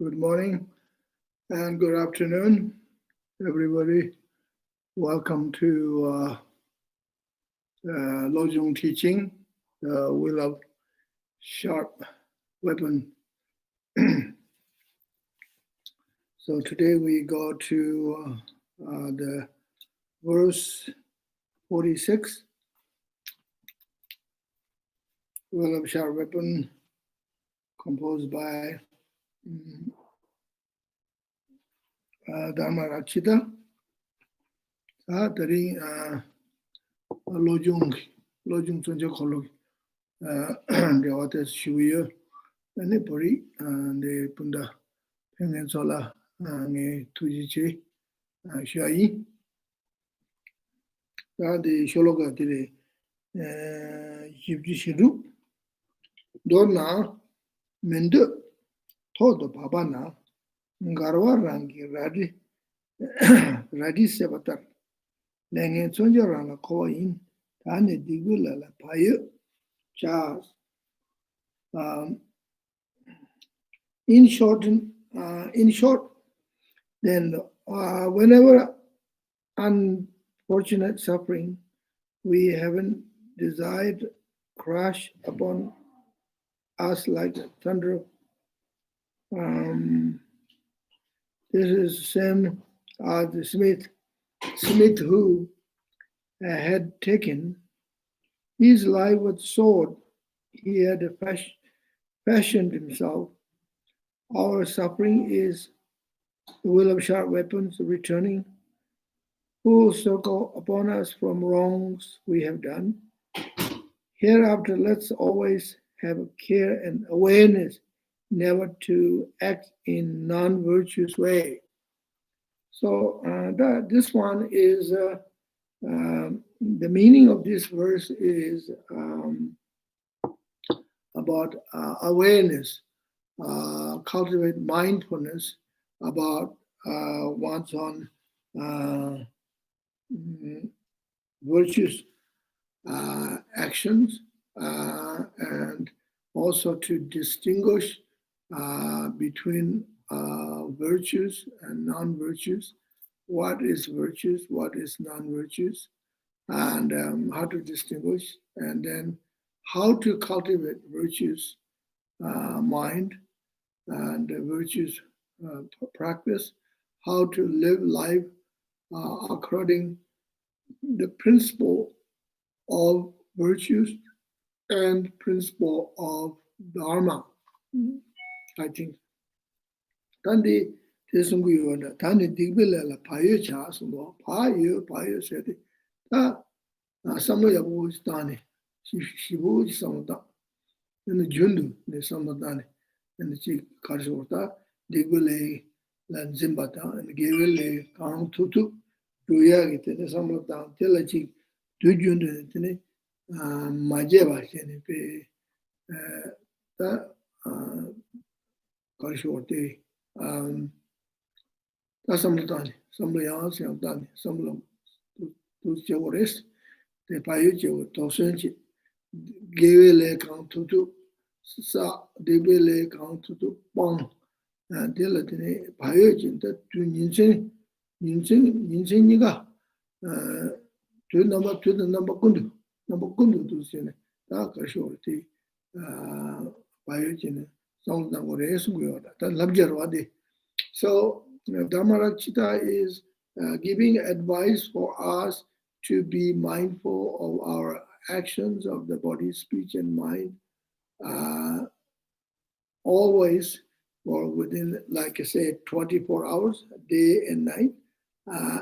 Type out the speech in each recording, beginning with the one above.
Good morning and good afternoon, everybody. Welcome to Lojong teaching, the Wheel of Sharp Weapon. So today we go to the verse 46, Wheel of Sharp Weapon, composed by Dharma Rakshita. Dari Lojong Tunja Kolog, the authors Shuya, and the Puri, and the Punda Pengensola, and the Tujichi, Shai. The Shologa today, Yibjishidu, Dona, Mendu, Todo Babana, Garwa Rangi, Radi Sebatar. Lengen Sonjarana Coin, Tani Digula La Payu, Charles. In short, then whenever unfortunate suffering we haven't desired crash upon us like thunder. This is the same as the Smith who had taken his life with sword. He had fashioned himself. Our suffering is the will of sharp weapons returning full circle upon us from wrongs we have done. Hereafter, let's always have care and awareness never to act in non-virtuous way. So this one is, the meaning of this verse is about awareness, cultivate mindfulness about one's own virtuous actions, and also to distinguish between virtues and non-virtues, what is virtues, what is non-virtues, and how to distinguish, and then how to cultivate virtues mind and virtues practice, how to live life according the principle of virtues and principle of dharma. I think. Tandi tesungu tandi digbela payo cha sungo payo seti ta samaya bo stani shibu samata and jundu ne samatani and the chi karshota digbele lan zimbata and gewele kang tutu duya gite ne samata telachi dujundu ne majeba chene pe ta Karshote, Tasamutani, Samlayan, Samdani, Samlam, Tuchores, the Payucho, Tosenchi, Gevele count to Sa, Debele count to Bong, and Delatine, Payuchin, that to Ninseniga, to the number Kundu to Sene, Takashote, Payuchin. So Dhammarakshita is giving advice for us to be mindful of our actions of the body, speech, and mind, always, or within, like I said, 24 hours, day and night.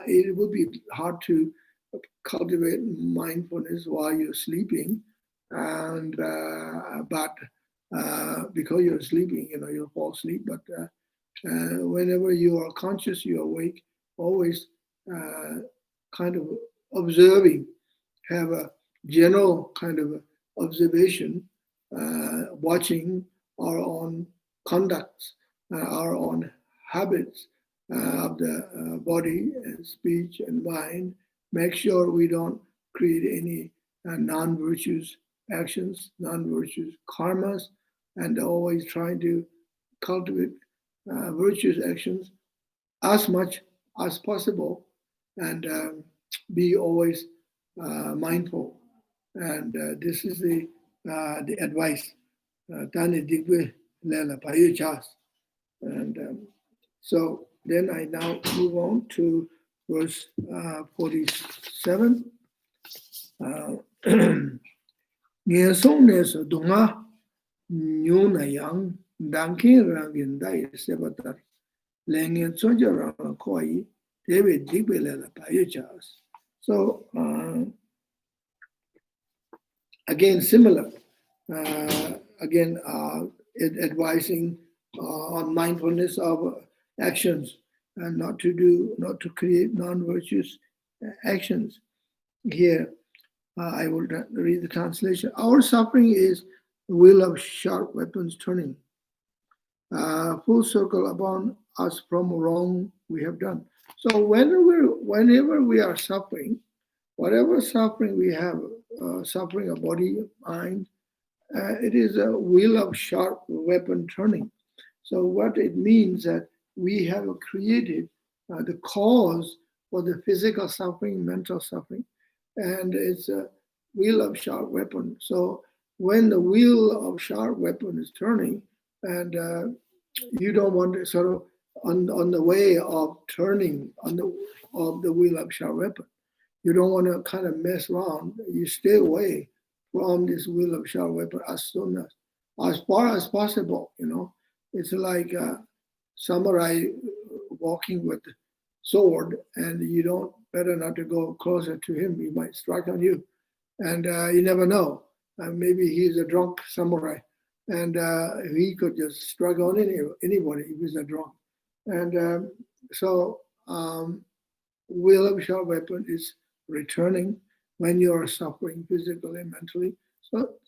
It would be hard to cultivate mindfulness while you're sleeping, and but because you're sleeping, you'll fall asleep. But whenever you are conscious, you're awake, always kind of observing, have a general kind of observation, watching our own conducts, our own habits of the body and speech and mind. Make sure we don't create any non-virtuous actions, non-virtuous karmas, and always trying to cultivate virtuous actions as much as possible, and be always mindful. And this is the advice. Tani digwe lela payu chas. And so then I now move on to verse 47. Nghe song ne so dunga nyu na yang dankin rangin dai sebatar lengen sonja rang koi David digbelela payu chas. So again, similar. Again, advising on mindfulness of actions and not to create non-virtuous actions. Here, I will read the translation. Our suffering is the wheel of sharp weapons turning, full circle upon us from wrong we have done. So whenever we are suffering, whatever suffering we have, suffering of body, mind, it is a wheel of sharp weapon turning. So what it means that we have created the cause for the physical suffering, mental suffering, and it's a wheel of sharp weapon. So when the wheel of sharp weapon is turning, and you don't want to sort of on the way of turning of the wheel of sharp weapon, you don't want to kind of mess around. You stay away from this wheel of sharp weapon as far as possible. It's like a samurai walking with sword, and you don't better not to go closer to him. He might strike on you, and you never know. Maybe he's a drunk samurai, and he could just strike on anybody if he's a drunk. And so wheel of sharp weapon is returning when you are suffering physically and mentally.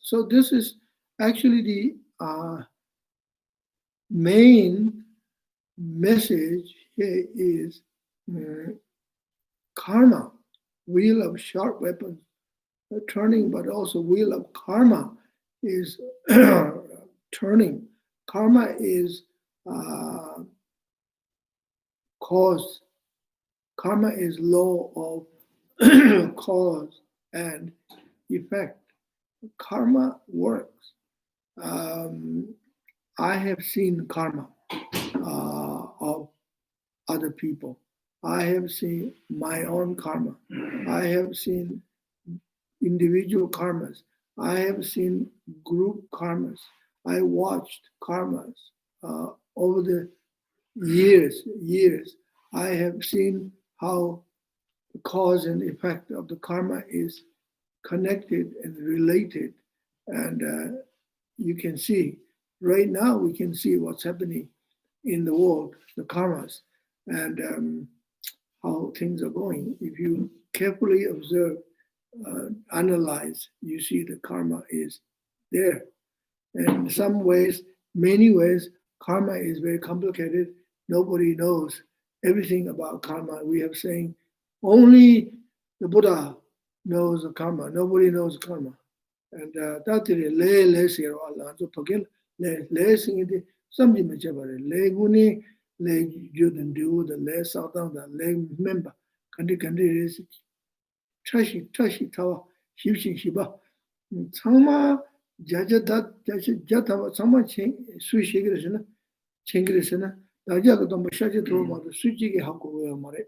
So this is actually the main message here is karma, wheel of sharp weapons turning, but also wheel of karma is turning. Karma is cause. Karma is law of cause and effect. Karma works. I have seen karma of other people. I have seen my own karma. I have seen individual karmas. I have seen group karmas. I watched karmas over the years. I have seen how the cause and effect of the karma is connected and related. And you can see, right now we can see what's happening in the world, the karmas, and how things are going. If you carefully observe, analyze, you see the karma is there. And in some ways, many ways, karma is very complicated. Nobody knows everything about karma. We have saying only the Buddha knows the karma. Nobody knows karma. And that's it. Le siro Allah. So pagil le singing some jimachabare le guni le juden do the le satang the le member kandi is tashi tawa shibshi shiba sama jaja dat jata sama ching suishigresina chingresina dajaga to mashaji to ma suji ge hakko mare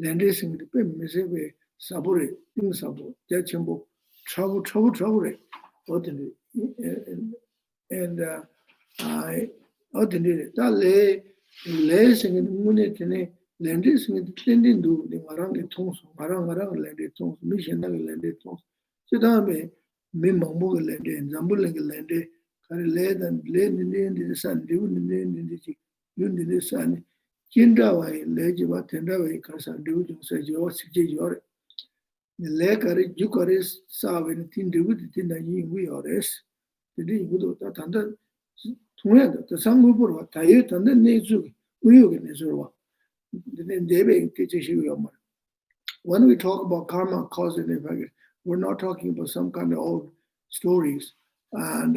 lende sing the pe mesebe sabure ting sabu jachimbo trouble and I ordinary that le sing in munetine lende sing tending do the marang tongs marang lende tongs mission lende tongs so dame me mambo lende and zambuling lende kare le than blend in the sun do in the yun the sun kinda way lejiba tenda way kasa do so jo sije the lekare jukares saven tin de with tin da yin we ores the day would that under the sangubo tayo and then nezu we organize then debe when we talk about karma cause and effect, we're not talking about some kind of old stories, and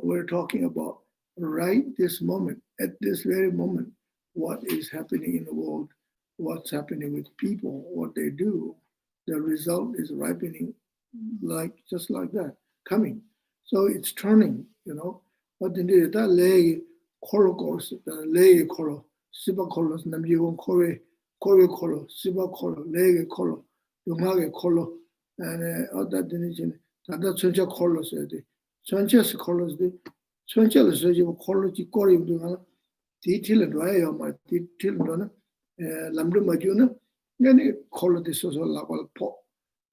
we're talking about right this moment, at this very moment, what is happening in the world, what's happening with people, what they do. The result is ripening just like that, coming. So it's turning, But indeed, that lay course, the lay koro, siba koro, namjivon kore koro, siba koro, lay koro, yungage koro, and other dimension, that chuncha kolos, chunchas kolos, the chuncha is a kology kori, detail and way my detail dona, lamdu majuna, any kolo this was a laval pot.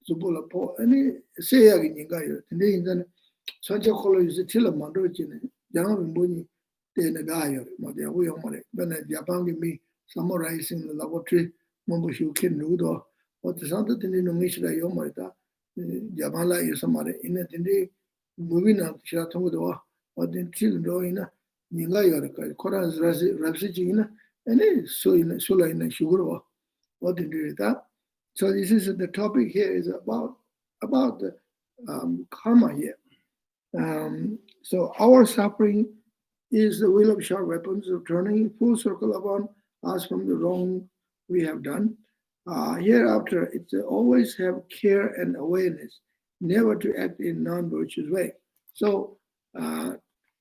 Zubula po any say again in Gaia, and then Sancha Kolo is a chilla mandojin, Yang Muni, then a Gaia, Madia, we on it, when a Japan me summarizing the laboratory, Mambushu Kin Nudo, what the Santa Tino Mishra Yomata, Jamala is somebody in it, and they moving up Shatodo, or then children, Ningaya, Koran's Rapsicina, and it's so in Sula in Shuguro, what did you do that? So this is the topic here is about the karma here. So our suffering is the wheel of sharp weapons of turning full circle upon us from the wrong we have done. Hereafter, it's always have care and awareness, never to act in non-virtuous way. So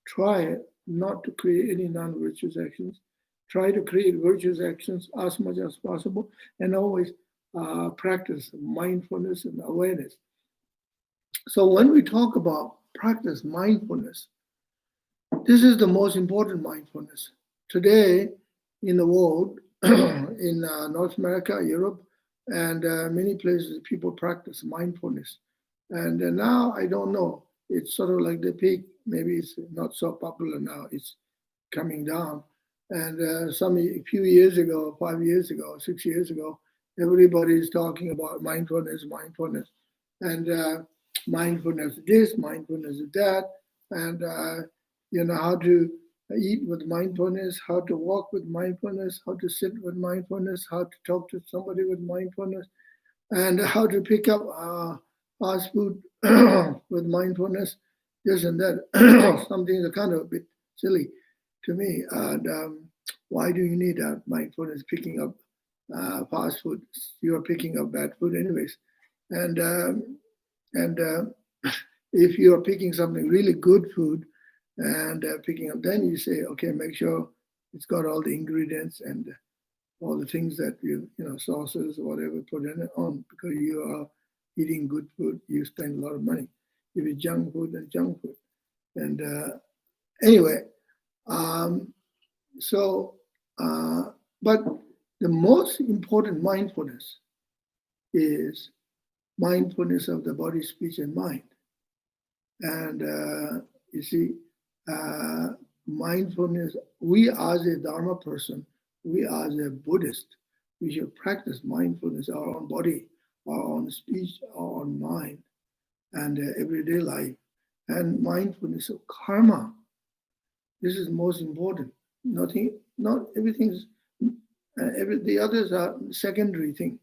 try not to create any non-virtuous actions. Try to create virtuous actions as much as possible, and always practice mindfulness and awareness. So when we talk about practice mindfulness, this is the most important mindfulness. Today in the world, in North America, Europe, and many places, people practice mindfulness. And now, I don't know, it's sort of like the peak, maybe it's not so popular now, it's coming down. And a few years ago, 5 years ago, 6 years ago, everybody is talking about mindfulness, and mindfulness this, mindfulness that, and how to eat with mindfulness, how to walk with mindfulness, how to sit with mindfulness, how to talk to somebody with mindfulness, and how to pick up fast food with mindfulness, this and that. Some things are kind of a bit silly to me. And why do you need mindfulness picking up fast food? You're picking up bad food anyways. And if you're picking something really good food and picking up, then you say, okay, make sure it's got all the ingredients and all the things that sauces or whatever, put in it on, because you are eating good food, you spend a lot of money. If it's junk food, then junk food. And anyway, but the most important mindfulness is mindfulness of the body, speech, and mind. And you see, mindfulness, we as a Dharma person, we as a Buddhist, we should practice mindfulness, our own body, our own speech, our own mind, and everyday life. And mindfulness of karma. This is most important. Not everything. The others are secondary thing.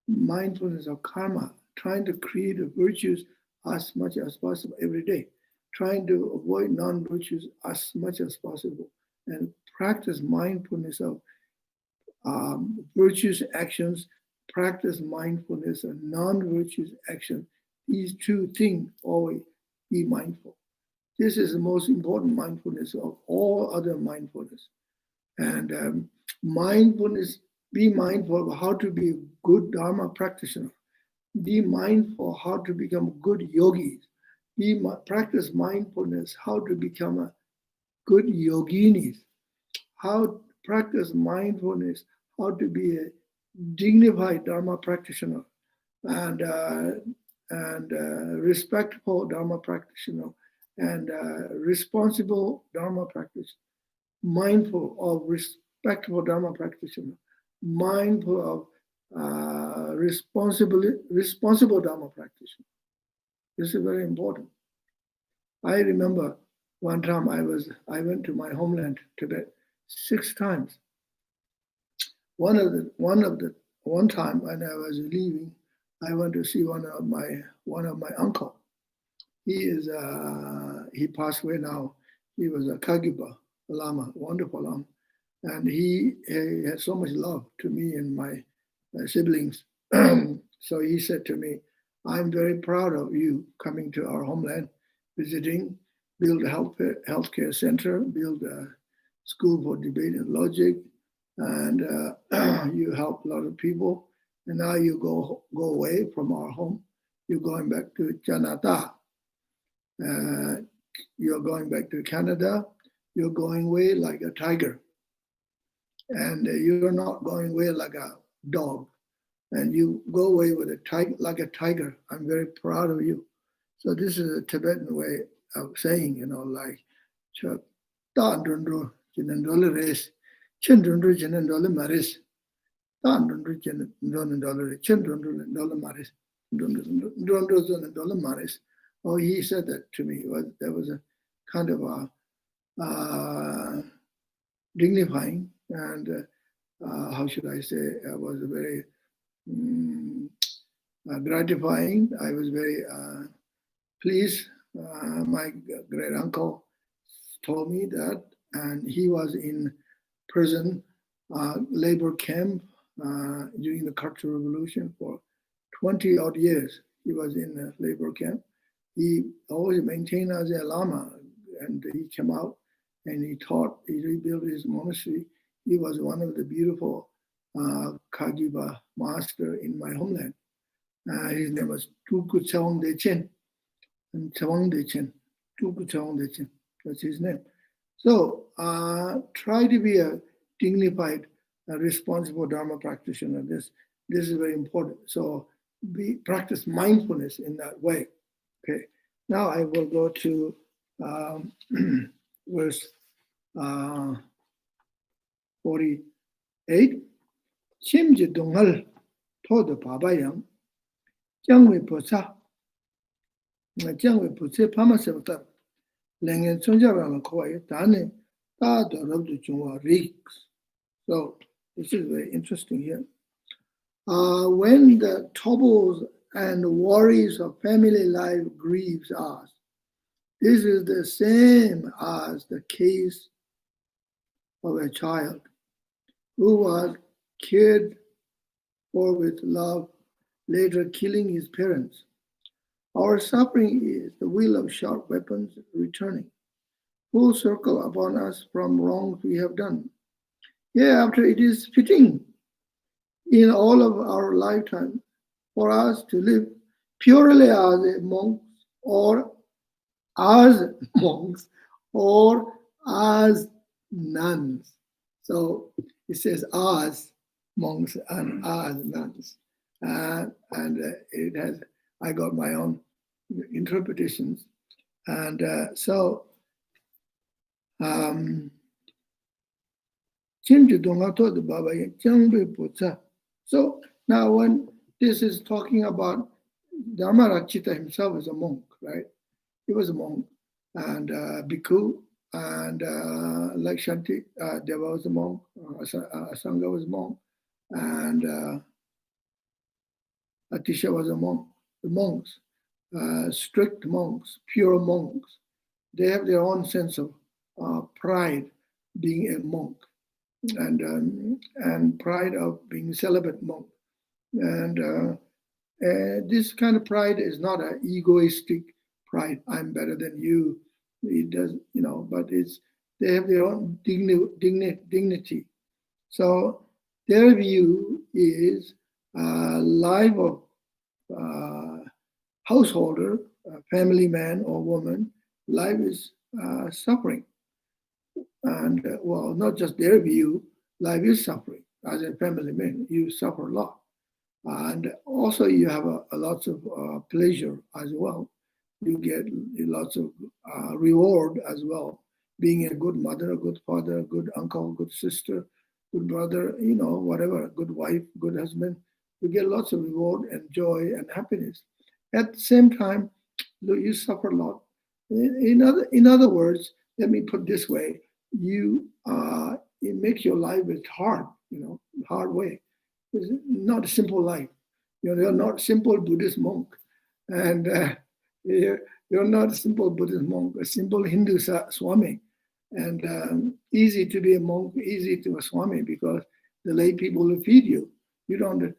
Mindfulness of karma, trying to create the virtues as much as possible every day, trying to avoid non-virtues as much as possible, and practice mindfulness of virtuous actions, practice mindfulness of non-virtuous action. These two things, always be mindful. This is the most important mindfulness of all other mindfulness. And mindfulness, be mindful of how to be a good Dharma practitioner. Be mindful how to become good yogis. Practice mindfulness, how to become a good yoginis. How practice mindfulness, how to be a dignified Dharma practitioner and respectful Dharma practitioner and responsible Dharma practitioner. Mindful of respectful Dharma practitioner. Mindful of responsible Dharma practitioner. This is very important. I remember one time I went to my homeland, Tibet, 6 times. One time when I was leaving, I went to see one of my uncle. He passed away now. He was a Kagipa Lama, wonderful Lama. And he had so much love to me and my siblings. So he said to me, I'm very proud of you coming to our homeland, visiting, build a healthcare center, build a school for debate and logic, and you help a lot of people. And now you go away from our home. You're going back to Janata. You're going back to Canada. You're going away like a tiger. And you're not going away like a dog. And you go away with like a tiger. I'm very proud of you. So this is a Tibetan way of saying, like, oh, he said that to me. There was a kind of a dignifying and how should I say, it was very gratifying. I was very pleased. My great uncle told me that, and he was in prison, labor camp during the Cultural Revolution for 20 odd years. He was in a labor camp. He always maintained as a Lama, and he came out and he taught, he rebuilt his monastery. He was one of the beautiful Kagiba master in my homeland. His name was Tulku Chen, and Chen, Tulku Chen, that's his name. So try to be a dignified, responsible Dharma practitioner. This is very important. So practice mindfulness in that way. Okay. Now I will go to verse 48. Chimji dongal toda pabayang jangwe posa jangwe pose pamasevta lengen sonjarang koye tane ta do rabdu chungwa riks. So this is very interesting here. When the troubles and worries of family life grieves us, this is the same as the case of a child who was cared for with love, later killing his parents. Our suffering is the will of sharp weapons returning, full circle upon us from wrongs we have done. Hereafter it is fitting in all of our lifetime for us to live purely as monks or as nuns. So it says as monks and as nuns. And it has, I got my own interpretations. And so now when this is talking about Dharmarakshita himself as a monk, right? He was a monk, and Bhikkhu, and like Shanti, Deva was a monk, Asanga was a monk, and Atisha was a monk. The monks, strict monks, pure monks, they have their own sense of pride being a monk, and pride of being a celibate monk. And this kind of pride is not an egoistic pride. I'm better than you. It does, but they have their own dignity. So their view is life of householder, family man or woman, life is suffering. And well, not just their view, life is suffering. As a family man, you suffer a lot. And also you have a lots of pleasure as well. You get lots of reward as well. Being a good mother, a good father, a good uncle, good sister, good brother, whatever, good wife, good husband. You get lots of reward and joy and happiness. At the same time, you suffer a lot. In other words, let me put it this way: it makes your life hard, hard way. It's not a simple life. You're not a simple Buddhist monk, and you're not a simple Buddhist monk, a simple Hindu Swami. And easy to be a monk, easy to a swami, because the lay people will feed you. You don't.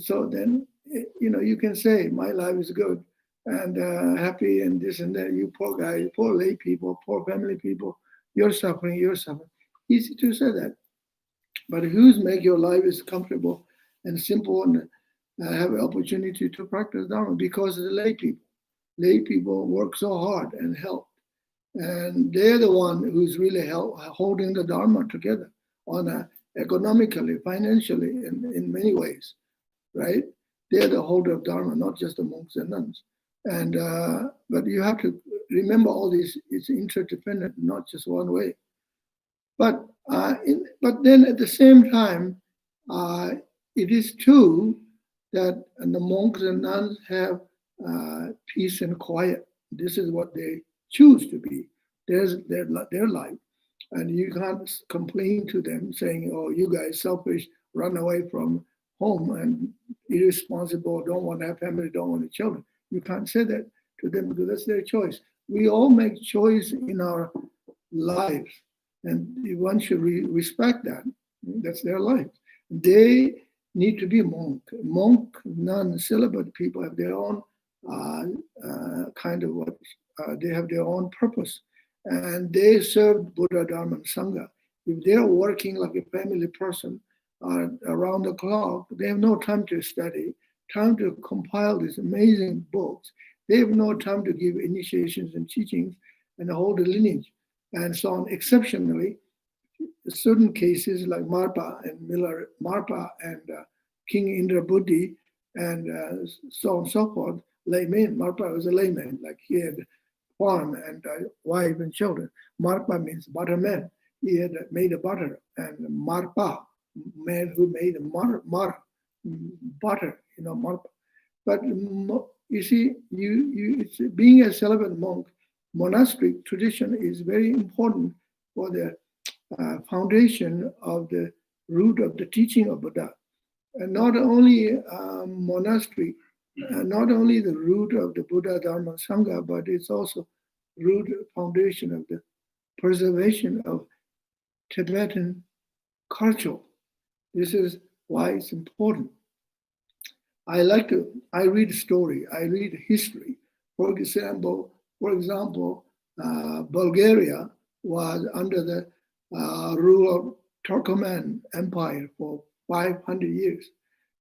So then, you can say, my life is good and happy and this and that. You poor guy, poor lay people, poor family people, you're suffering, you're suffering. Easy to say that. But who's make your life is comfortable and simple and have an opportunity to practice Dharma? Because of the lay people. Lay people work so hard and help. And they're the one who's really holding the Dharma together on economically, financially, in many ways, right? They're the holder of Dharma, not just the monks and nuns. And but you have to remember all these, it's interdependent, not just one way. But but then at the same time, it is true that the monks and nuns have peace and quiet. This is what they choose to be. There's their life, and you can't complain to them saying, "Oh, you guys selfish, run away from home and irresponsible, don't want to have family, don't want children." You can't say that to them because that's their choice. We all make choice in our lives, and one should respect that. That's their life. They need to be monk, nun, celibate people have their own kind of what they have their own purpose, and they serve Buddha, Dharma, and Sangha. If they're working like a family person around the clock, they have no time to study, time to compile these amazing books. They have no time to give initiations and teachings and hold the lineage and so on. Exceptionally, certain cases like Marpa and King Indra Buddhi and so on and so forth, layman. Marpa was a layman, like he had farm and wife and children. Marpa means butterman. He had made a butter, and Marpa, man who made butter, Marpa. But you see, it's being a celibate monk, monastic tradition is very important for the foundation of the root of the teaching of Buddha. And not only monastery, not only the root of the Buddha, Dharma, Sangha, but it's also root foundation of the preservation of Tibetan culture. This is why it's important. I read story, I read history. For example, Bulgaria was under the rule of Turkoman Empire for 500 years.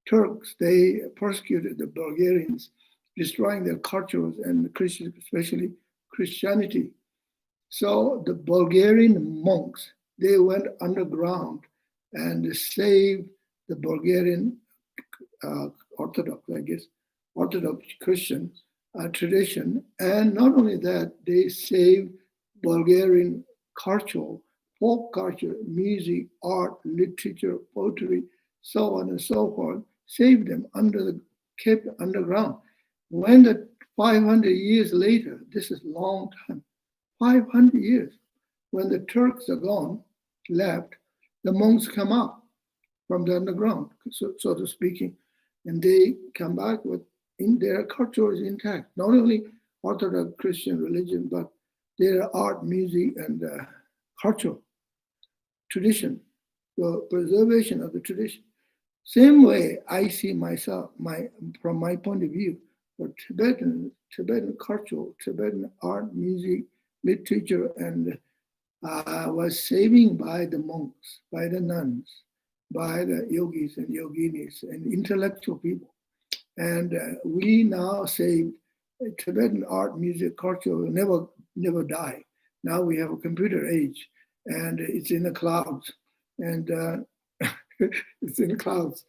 Turks, they persecuted the Bulgarians, destroying their cultures and Christians, especially Christianity. So the Bulgarian monks, they went underground and saved the Bulgarian Orthodox Christian tradition. And not only that, they saved Bulgarian culture, folk culture, music, art, literature, poetry, so on and so forth, saved them kept underground. When the 500 years later, this is long time, 500 years, when the Turks are gone, left, the monks come up from the underground, so to speaking, and they come back with their culture is intact. Not only Orthodox Christian religion, but their art, music, and culture, tradition, the preservation of the tradition. Same way I see myself, from my point of view, for Tibetan culture, Tibetan art, music, literature, and was saving by the monks, by the nuns, by the yogis and yoginis and intellectual people. And we now say Tibetan art, music, culture will never die. Now we have a computer age, and it's in the clouds, and it's in the clouds,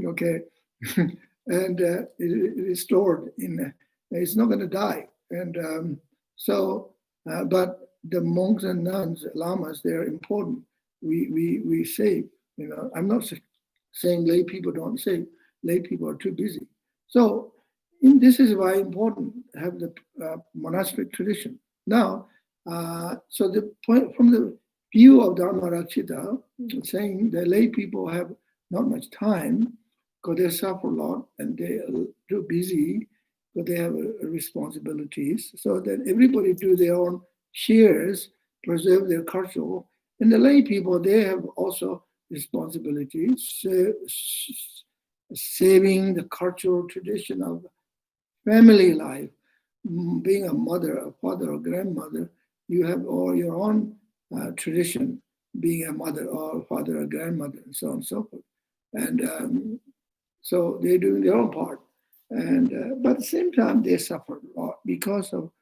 okay, and it is stored in. It's not going to die, and but the monks and nuns, lamas, they're important. We save. I'm not saying lay people don't save. Lay people are too busy. So this is why important to have the monastic tradition. Now, so the point from the view of Dharma-Rakshita, saying the lay people have not much time because they suffer a lot and they are too busy because they have responsibilities. So that everybody do their own shares preserve their culture. And the lay people, they have also responsibilities, saving the cultural tradition of family life. Being a mother, a father, or grandmother, you have all your own tradition, being a mother or father or grandmother, and so on and so forth. And so they're doing their own part. And but at the same time, they suffer a lot because of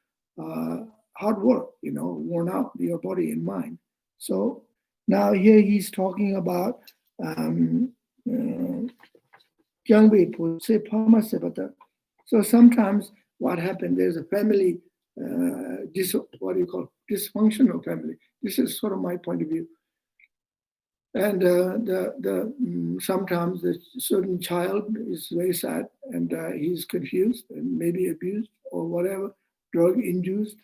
hard work, worn out your body and mind. So now here he's talking about so sometimes what happened, there's a family, what do you call dysfunctional family. This is sort of my point of view. And sometimes the certain child is very sad and he's confused and maybe abused or whatever, drug induced,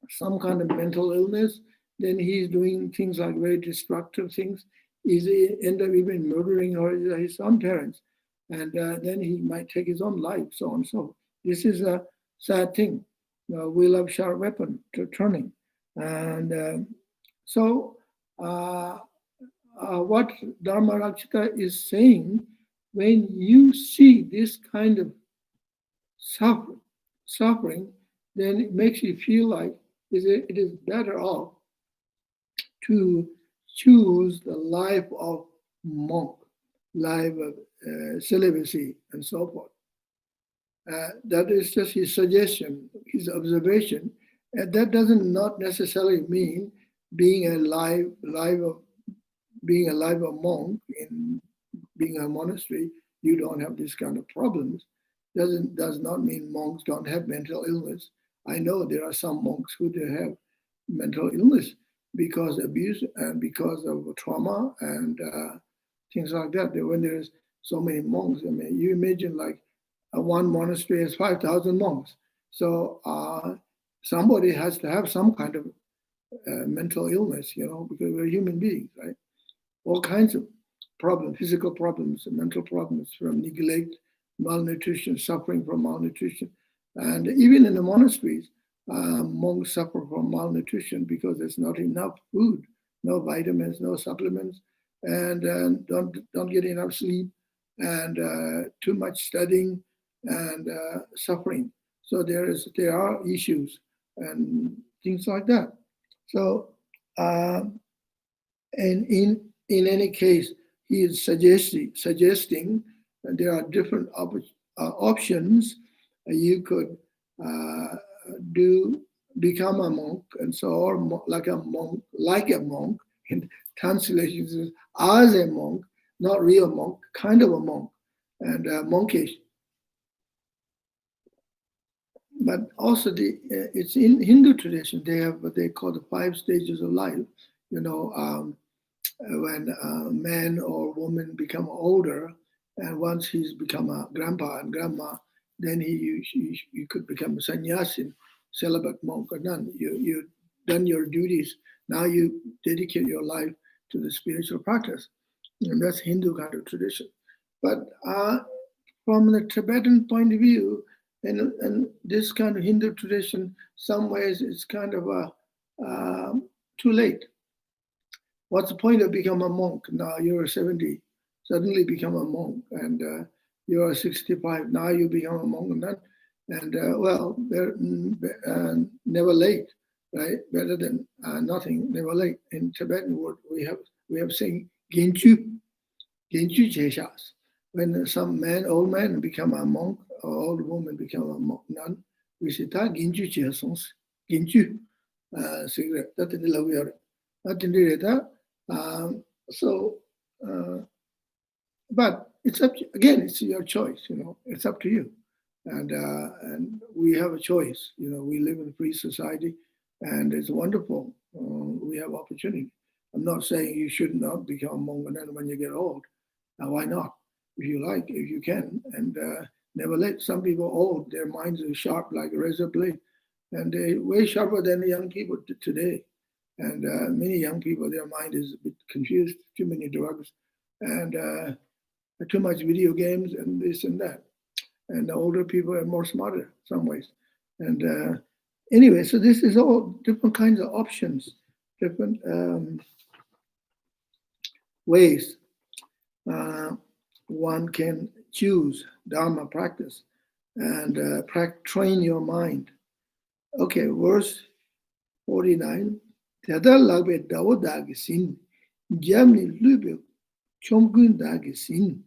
some kind of mental illness. Then he's doing things like very destructive things. He's end up even murdering his own parents. And then he might take his own life, so on and so forth. This is a sad thing. Wheel of sharp weapon turning. And so what Dharma Rakshita is saying, when you see this kind of suffering, then it makes you feel like it is better off to choose the life of monk, life of celibacy, and so forth. That is just his suggestion, his observation, and that doesn't not necessarily mean being a life of monk in being a monastery. You don't have this kind of problems. Does not mean monks don't have mental illness. I know there are some monks who do have mental illness because of abuse and because of trauma and things like that. When there's so many monks, I mean, you imagine like one monastery has 5,000 monks. So somebody has to have some kind of mental illness, because we're human beings, right? All kinds of problems, physical problems, mental problems from neglect, malnutrition, suffering from malnutrition. And even in the monasteries, monks suffer from malnutrition because there's not enough food, no vitamins, no supplements, and don't get enough sleep, and too much studying, and suffering. So there are issues and things like that. So, and in any case, he is suggesting that there are different options. You could become a monk, and so or like a monk. In translation, as a monk, not real monk, kind of a monk, and monkish. But also, it's in Hindu tradition. They have what they call the 5 stages of life. When a man or woman become older, and once he's become a grandpa and grandma, then you could become a sannyasin, celibate monk or nun. You done your duties. Now you dedicate your life to the spiritual practice, and that's Hindu kind of tradition. But from the Tibetan point of view, and this kind of Hindu tradition, some ways it's kind of too late. What's the point of becoming a monk? Now you're 70, suddenly become a monk, and you're 65, now you become a monk, and well, they're never late, right? Better than nothing, never late. In Tibetan word, we have saying Ginchu Cheshas. When some old man become a monk, or old woman become a monk, nun, we say ta Ginchu Chesons, Ginchu cigarette. That's the love you are. So, but it's up to, again, it's your choice, it's up to you. And we have a choice, we live in a free society, and it's wonderful. We have opportunity. I'm not saying you should not become a monk when you get old. Now, why not? If you like, if you can, and never let some people old, their minds are sharp like a razor blade, and they're way sharper than the young people today. And many young people, their mind is a bit confused, too many drugs, and too much video games, and this and that. And the older people are more smarter some ways. And anyway, so this is all different kinds of options different ways one can choose Dharma practice and train your mind. Okay, verse 49. Teta lagbe dawo dagi sin, jamni lube chomgun dagi sin,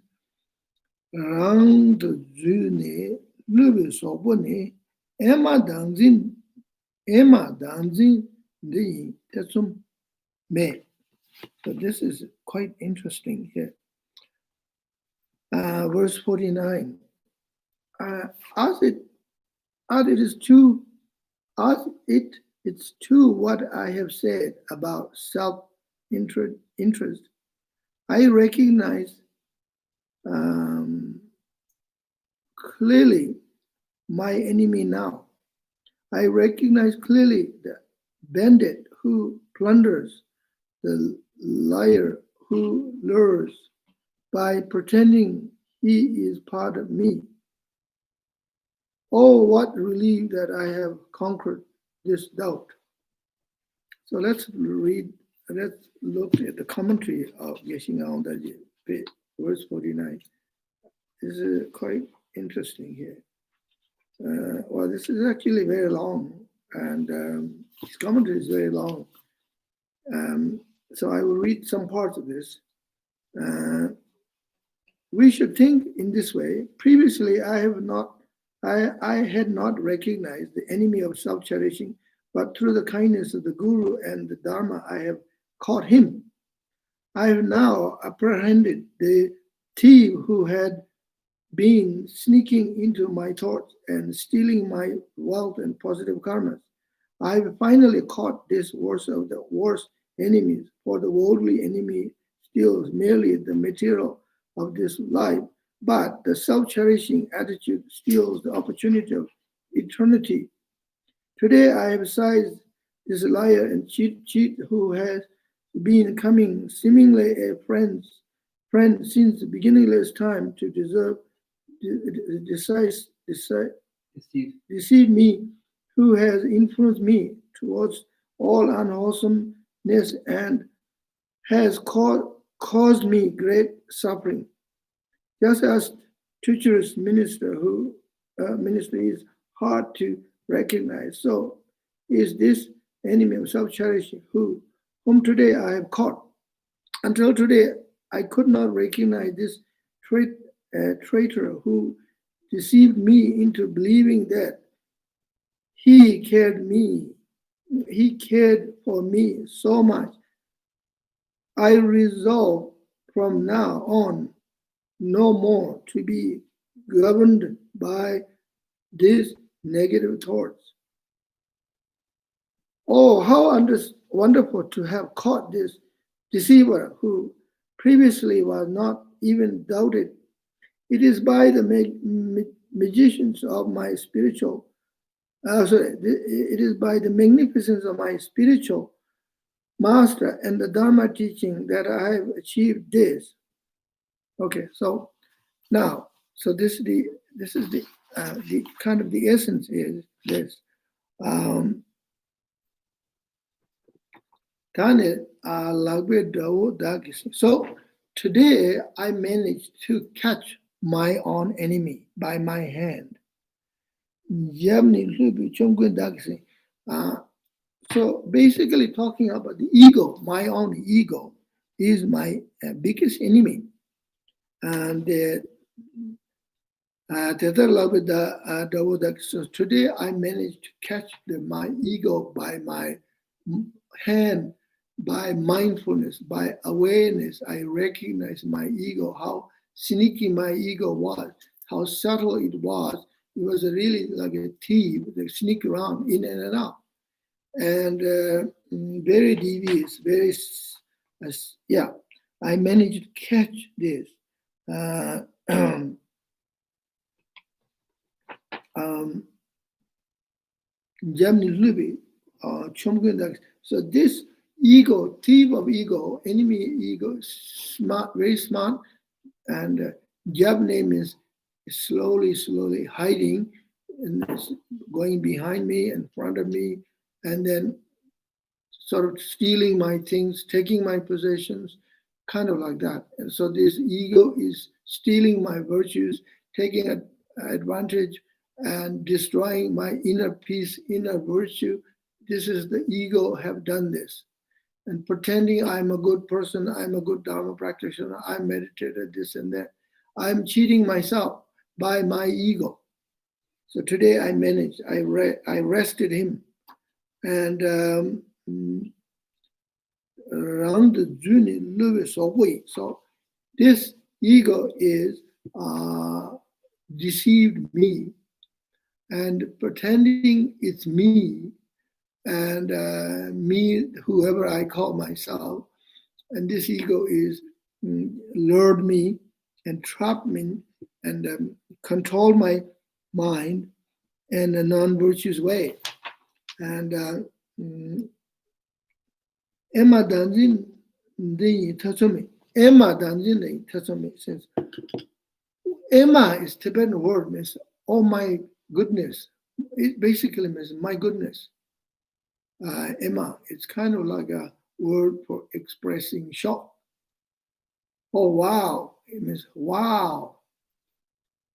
rang de zune lube sobo ne, ema danzin de tetsum me. So this is quite interesting here. Verse 49. As it's true what I have said about self-interest. I recognize clearly my enemy now. I recognize clearly the bandit who plunders, the liar who lures by pretending he is part of me. Oh, what relief that I have conquered this doubt. So let's look at the commentary of Geshe-Ngao Daji, verse 49. This is quite interesting here. Well, this is actually very long, and his commentary is very long. So I will read some parts of this. We should think in this way. Previously, I had not recognized the enemy of self-cherishing, but through the kindness of the Guru and the Dharma, I have caught him. I have now apprehended the thief who had been sneaking into my thoughts and stealing my wealth and positive karmas. I have finally caught this worst of the worst enemies, for the worldly enemy steals merely the material of this life, but the self-cherishing attitude steals the opportunity of eternity. Today I have seized this liar and cheat who has been coming seemingly a friend since the beginningless time to deceive me, who has influenced me towards all unwholesomeness and has caused me great suffering. Just as treacherous minister is hard to recognize, so is this enemy of self-cherishing whom today I have caught. Until today, I could not recognize this traitor who deceived me into believing that he cared for me so much. I resolve from now on no more to be governed by these negative thoughts. Oh, how wonderful to have caught this deceiver who previously was not even doubted. It is by the magnificence of my spiritual master and the Dharma teaching that I have achieved this. Okay, so now, so this is the kind of the essence is this. So today I managed to catch my own enemy by my hand. So basically talking about the ego, my own ego is my biggest enemy. And so today I managed to catch my ego by my hand, by mindfulness, by awareness. I recognize my ego, how sneaky my ego was, how subtle it was. It was really like a thief that sneak around in and out. And very devious, I managed to catch this. So this ego, thief of ego, enemy ego, smart, very smart, and Jab means slowly hiding and going behind me, in front of me, and then sort of stealing my things, taking my possessions, kind of like that. And so this ego is stealing my virtues, taking advantage and destroying my inner peace, inner virtue. This is the ego have done this. And pretending I'm a good person, I'm a good Dharma practitioner, I meditated this and that. I'm cheating myself by my ego. So today I managed, I rested him. And around the Juni Louis Sogui. So this ego is deceived me and pretending it's me and me, whoever I call myself. And this ego is lured me and trapped me and control my mind in a non-virtuous way. And Emma Danjin the Tatsumi. Emma Danjin the Tatsumi says Emma is Tibetan word means oh my goodness. It basically means my goodness. Emma, it's kind of like a word for expressing shock. Oh wow, it means wow.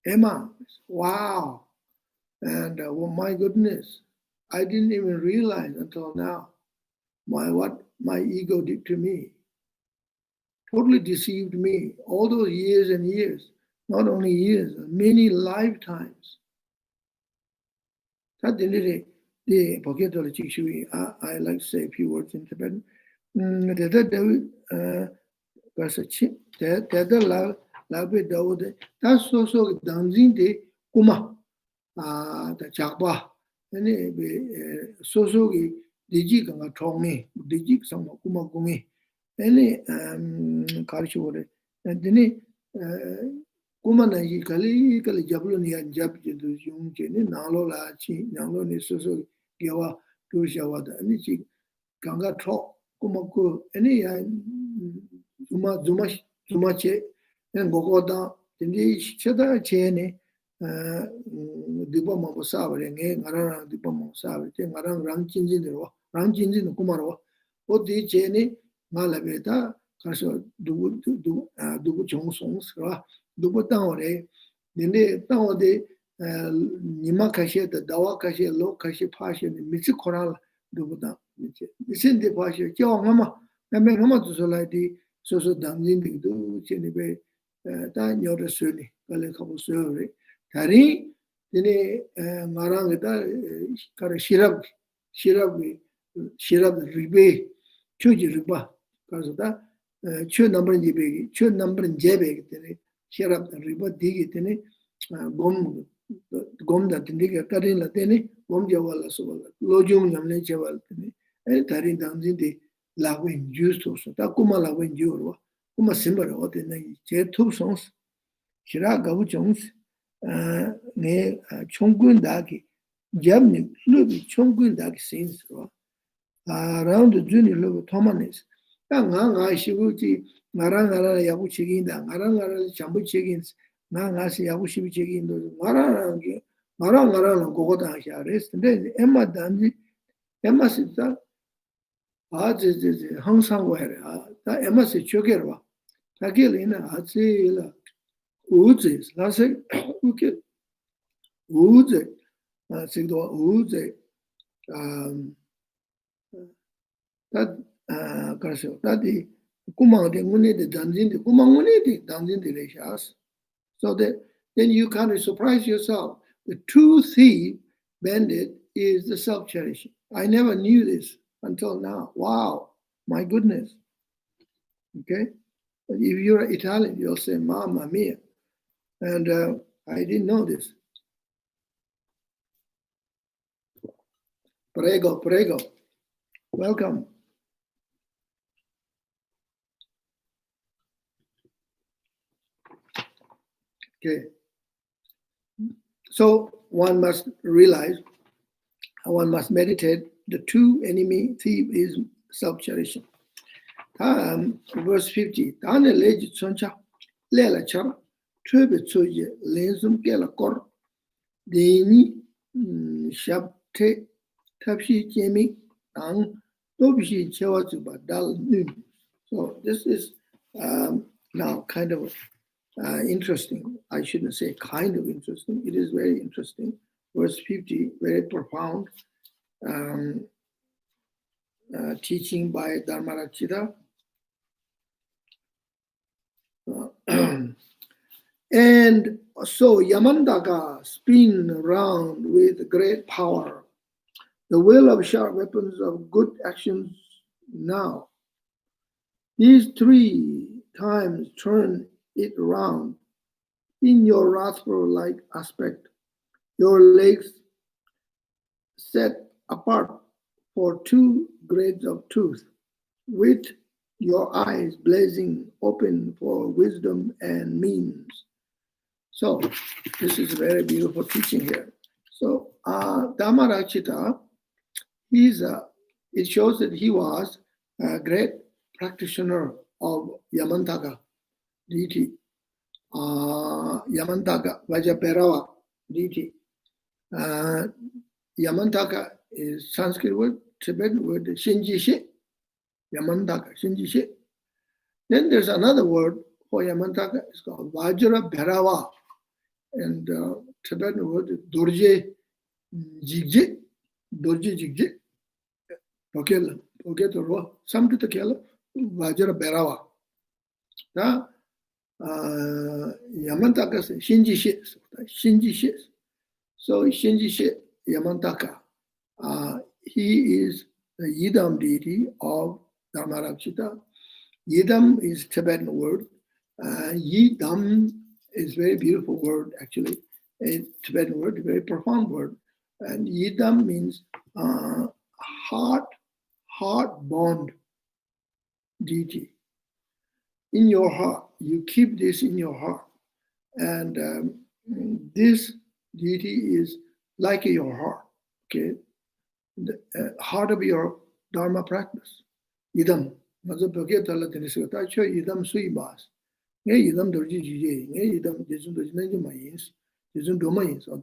Emma, wow. And oh my goodness, I didn't even realize until now what my ego did to me. Totally deceived me all those years and years, not only years, many lifetimes. I like to say a few words in Tibetan. That's also Danjin de Kuma. The Chakba, any Sosogi, Diji Ganga Tongi, Diji Sama Kuma Gumi, any Karchore, and then Kumana Kali Jabloni and Japji, Yung Jenny, Nalo Lachi, Nalo Nisoso, Gawa, Tushawada, and Nichi Ganga Tro, Kumaku, any Zumache, and Gogoda, and the Shada Chene. Dipa Mambo Sabre, Ngarang Dipa Mambo Sabre, Ngarang Rang Chinjin, Kumaro, what the Jenny, Malabeta, Castle, Dubu Chong Songs, Dubu Tawre, then they Tawde, Nima Kashe, the Dawa Kashe, Low Kashe Passion, Mitsi Koral, Dubuda, Listen the Passion, Joe Mama, I mean, Mama to Solati, so Damjin, do Chenibe, Tan Yoda Suni, Kalekabo Survey. Tari, then Marangata, Shirab, Ribe, Chuji Riba, Kazata, Chu number in Jebegi, Chu number in Jebeg, Shirab, Riba, Digitini, Gom that Tindiga, Karin Latini, Gom Jawala Sovala, Lojong Yamne Chaval, and Tarin Damsin de Lawin Juice to Takuma Lawin Juro, Kuma Simba, what in the 2 songs, Shiragabu Jones. Ne Chonggun Daki, Jamni, Lubi, Chonggun Daki scenes around the junior level Tomanis. Nanga Shibuti, Marangara Yabuchiginda, Marangara Chambu chickens, Nangasi Yabushibi chicken, Maranga, Gogoda Shares, and then Emma Danji, Emma Sita, Arts is Hong Sangware, Emma Sichugerwa, Takilina, Atsila. Uzes, Lase, Uke, Uze, Sigdo Uze, that Karsho, that the Kumang de Muni de Danjin, the Kumanguni de Danjin de Leshas. So that then you kind of surprise yourself. The true thief, bandit, is the self-cherishing. I never knew this until now. Wow, my goodness. Okay? But if you're Italian, you'll say, Mamma mia. And I didn't know this. Prego. Welcome. Okay. So one must realize, one must meditate, the true enemy thief is self-cherishing. Verse 50. Tane leji choncha, lela chara. Trebe tsoje lensum kela kor deni shabte tapshi jemi ang So this is now kind of interesting. I shouldn't say kind of interesting. It is very interesting. Verse 50, very profound teaching by Dharmarachita. And so Yamantaka spin around with great power, the will of sharp weapons of good actions now. These 3 times turn it around in your wrathful-like aspect, your legs set apart for 2 grades of truth, with your eyes blazing open for wisdom and means. So this is very beautiful teaching here. So Dhammarachita, it shows that he was a great practitioner of Yamantaka deity. Yamantaka, Vajaparawa deity. Yamantaka is Sanskrit word, Tibetan word, Shinji-shi. Yamantaka, Shinji-shi. Then there's another word for Yamantaka, it's called Vajra Bhairava. And Tibetan word is Dorje Jigje, Dorje Jigje, Pokela, Poketorwa, Samtita Kela, Vajra Bhairava. Yamantaka says Shinji-shi, Shinji-shi. So Shinji-shi, Yamantaka, he is the Yidam deity of Dharmarachita. Yidam is Tibetan word. Yidam is very beautiful word, actually. A Tibetan word, a very profound word. And Yidam means heart bond deity. In your heart, you keep this in your heart. And this deity is like your heart, okay? The heart of your Dharma practice. Yidam. Yidam sui bas. Yidam dorji jije. Yidam jizun dorji nanji mayins. Jizun doma yins. So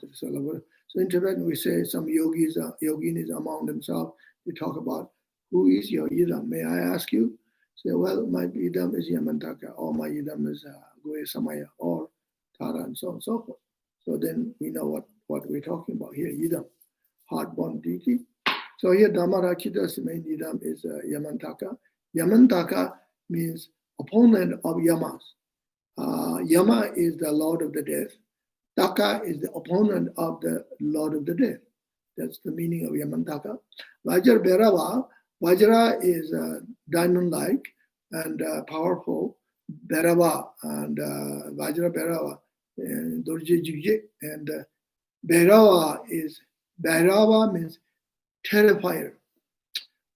in Tibetan we say some yoginis among themselves, we talk about who is your Yidam. May I ask you? Say, well, my Yidam is Yamantaka, or my Yidam is Goya Samaya, or Tara, and so on and so forth. So then we know what we're talking about here, Yidam, heart-born deity. So here Dhammarachita's main Yidam is Yamantaka. Yamantaka means opponent of Yamas. Yama is the Lord of the Death. Taka is the opponent of the Lord of the Death. That's the meaning of Yamantaka. Vajra Bhairava, Vajra is diamond-like and powerful. Bhairava and Vajra Bhairava, Dorje Jigje, and Bhairava means terrifier.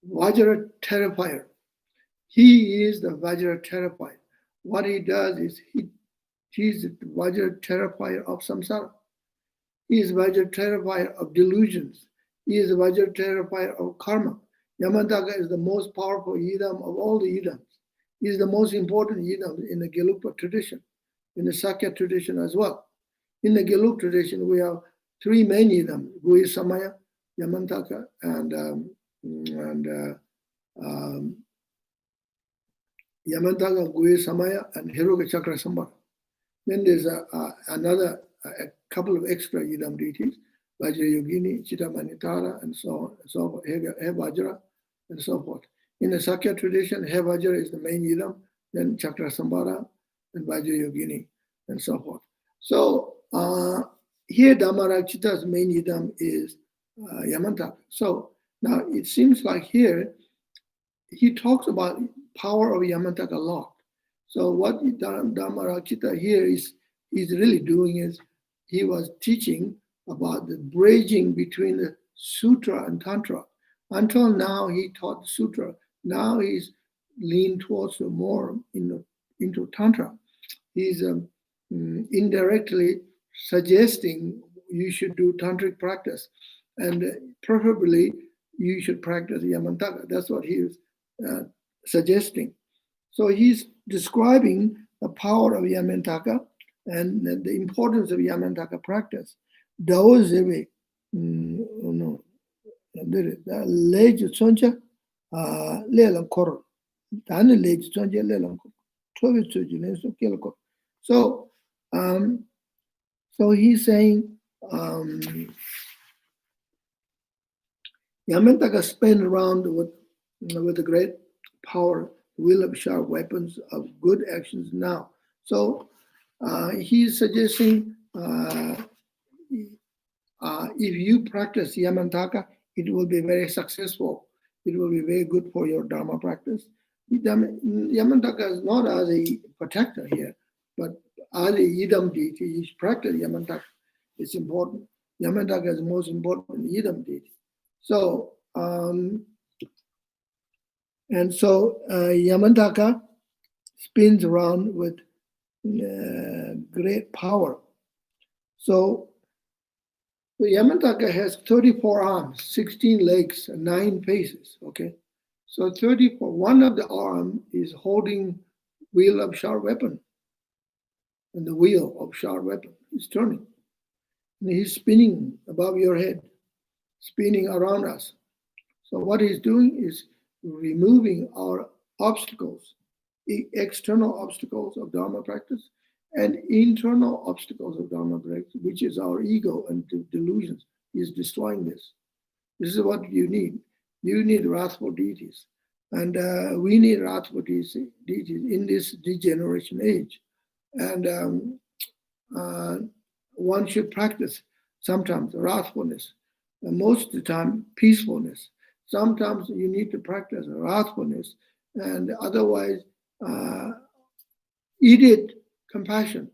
Vajra terrifier. He is the Vajra terrifier. What he does is he's the Vajra terrifier of samsara. He is Vajra terrifier of delusions. He is the Vajra terrifier of karma. Yamantaka is the most powerful Yidam of all the Yidams. He is the most important Yidam in the Gelugpa tradition, in the Sakya tradition as well. In the Gelug tradition, we have 3 main Yidam, Goya Samaya, Yamantaka, and Yamantaka, Goya Samaya, and Hiroga Chakra Sambhara. Then there's another couple of extra Yidam deities, Vajra Yogini, Chitamani Tara, and so on and so forth, He Vajra, and so forth. In the Sakya tradition, He Vajra is the main Yidam, then Chakra Sambhara, and Vajra Yogini, and so forth. So here Dhammarachita's main Yidam is Yamantaka. So now it seems like here he talks about power of Yamantaka a lot. So what Dhammarachita here is really doing is he was teaching about the bridging between the sutra and tantra. Until now he taught the sutra. Now he's leaned towards more into tantra. He's indirectly suggesting you should do tantric practice, and preferably you should practice Yamantaka. That's what he is suggesting. So he's describing the power of Yamantaka and the importance of Yamantaka practice. Dao Zebe, no, Leju Soncha, lelang kor, dani leji chonje lelang kor, chobe choji lensu kel kor. So, so he's saying, Yamantaka spin around with a great power, will of sharp weapons of good actions now. So he's suggesting if you practice Yamantaka, it will be very successful. It will be very good for your Dharma practice. Yamantaka is not as a protector here, but as a Yidam deity, you practice Yamantaka. It's important. Yamantaka is the most important Yidam deity. So, Yamantaka spins around with great power. So, the Yamantaka has 34 arms, 16 legs, and 9 faces. Okay, so 34. One of the arm is holding wheel of sharp weapon, and the wheel of sharp weapon is turning, and he's spinning above your head, spinning around us. So what he's doing is removing our obstacles, external obstacles of Dharma practice and internal obstacles of Dharma practice, which is our ego and delusions. He's destroying this. This is what you need. You need wrathful deities. And we need wrathful deities in this degeneration age. And one should practice sometimes wrathfulness, and most of the time peacefulness. Sometimes you need to practice wrathfulness, and otherwise, idiot compassion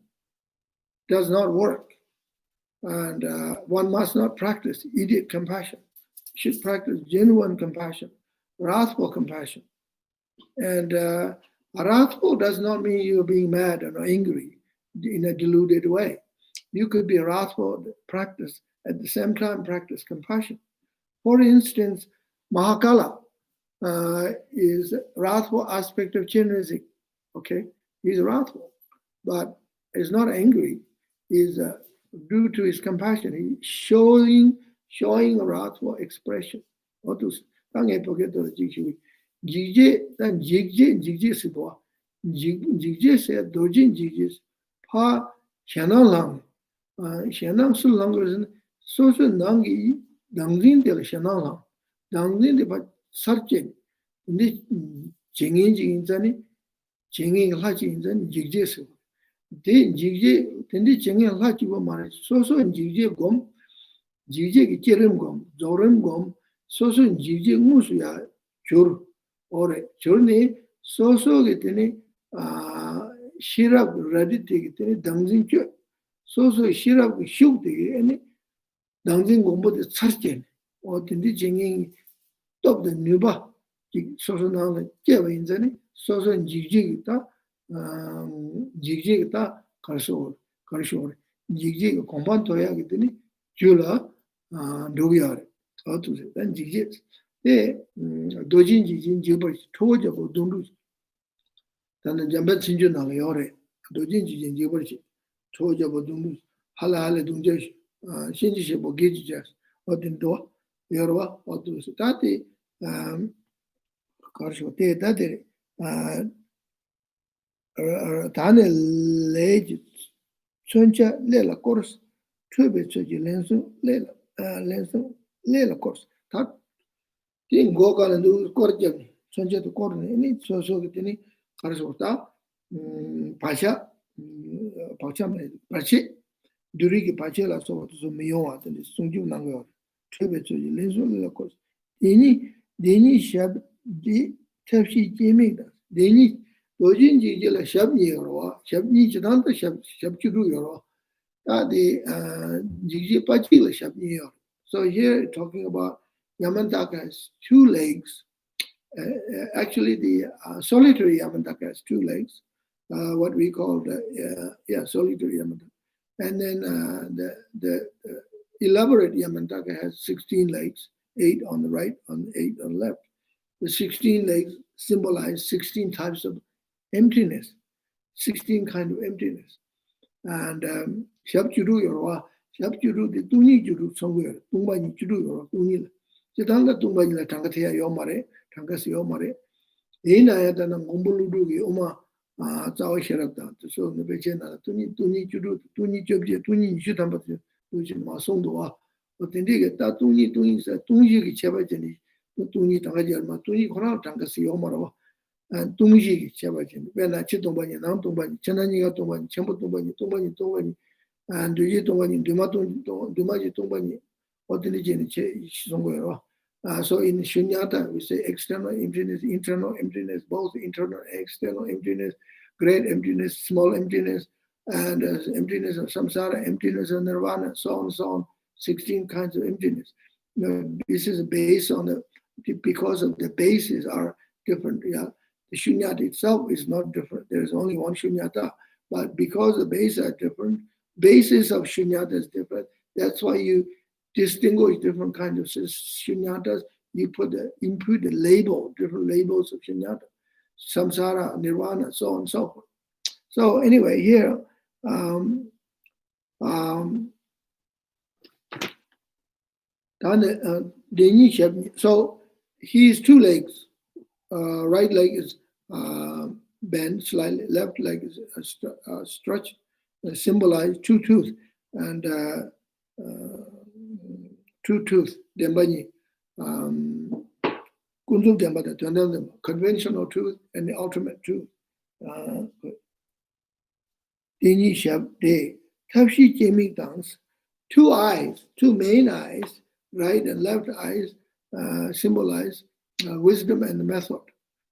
does not work. And one must not practice idiot compassion. You should practice genuine compassion, wrathful compassion. And wrathful does not mean you're being mad or angry in a deluded way. You could be wrathful, practice at the same time practice compassion. For instance, Mahakala is wrathful aspect of Chinese. Okay, he's wrathful, but he's not angry. He's due to his compassion. He's showing a wrathful expression. Jigje dan jigje sidwa. Jigje se dojin jigje pa shanang lang. Shanang sul lang is so nangi dangzin de shanang lang. Dangzin de ba sarchen. Ni jingin jingin zani jingin la jingin zani jigje sidwa. De jigje tendi jingin la jiwa mara so jigje gom jigje ki cherem gom zorem gom so jigje musu ya chur. Ore churni so getene shirab radite getene dangzin chu so shirab shuk de ene dangzin gombo de sarchen o tindi jingin top de nuba so na jewa inzani so jigji ta karso jigji komban toya getene chula dogyare atu se dan jigji dojin jijin jibar toja bo dundu dan jambat sinju na yore dojin jijin jibar toja bo dundu hala dunje shinji she bo geji jas odin do yorwa odu stati karsho te dade tane leji choncha lela course tube choji lela course ta Tin gokan do korjam sonje to korne ni so getini karsota pasha me pachi duri ki pachi la so miyo atende sunju nango tebe so lenzo la kos deni shab di tafsi jemi da deni dojin ji la shab ni ro shab ni jidan ta shab chu ru ro ta de ji pachi la shab ni ro. So here talking about Yamantaka has 2 legs. Actually, the solitary Yamantaka has 2 legs, what we call solitary Yamantaka. And then the elaborate Yamantaka has 16 legs, 8 on the right, 8 on the left. The 16 legs symbolize 16 types of emptiness, 16 kind of emptiness. And Shabchuru Yorwa, Shabchuru the Tuni Juru somewhere, Tumbani Juru or Tunil. Tanga Tumbanila Tangatea Yomare, Tangas Yomare. Inayatana Mumbuludu, Uma, Zawa Sherabda, so the Bechena, Tuni Judu, Tuni Jobja, Tuni Shutamatu, which is Masondua, but indeed, that Tuni Tunji Chavajani, Tuni Tangajan, Tuni Koran Tangas Yomara, and Tunji Chavajin, when I Chitombani, Nantombani, Chananiga Tombani, Champotombani, Tombani, and do you Tombani, Dumaji Tombani, or the Legend somewhere. So in Shunyata, we say external emptiness, internal emptiness, both internal and external emptiness, great emptiness, small emptiness, and emptiness of samsara, emptiness of nirvana, so on, 16 kinds of emptiness. This is based on because of the bases are different. Yeah, the Shunyata itself is not different. There is only one Shunyata, but because the bases are different, basis of Shunyata is different. That's why you distinguish different kinds of shunyatas. You input the label, different labels of shunyata, samsara, nirvana, so on and so forth. So anyway, here, so his two legs, right leg is bent slightly, left leg is stretched, symbolize two tooth and two tooth, dembani, kunzum dembada, conventional tooth and the ultimate tooth. Dini shab de, tapshi jemik dance, two eyes, two main eyes, right and left eyes symbolize wisdom and method.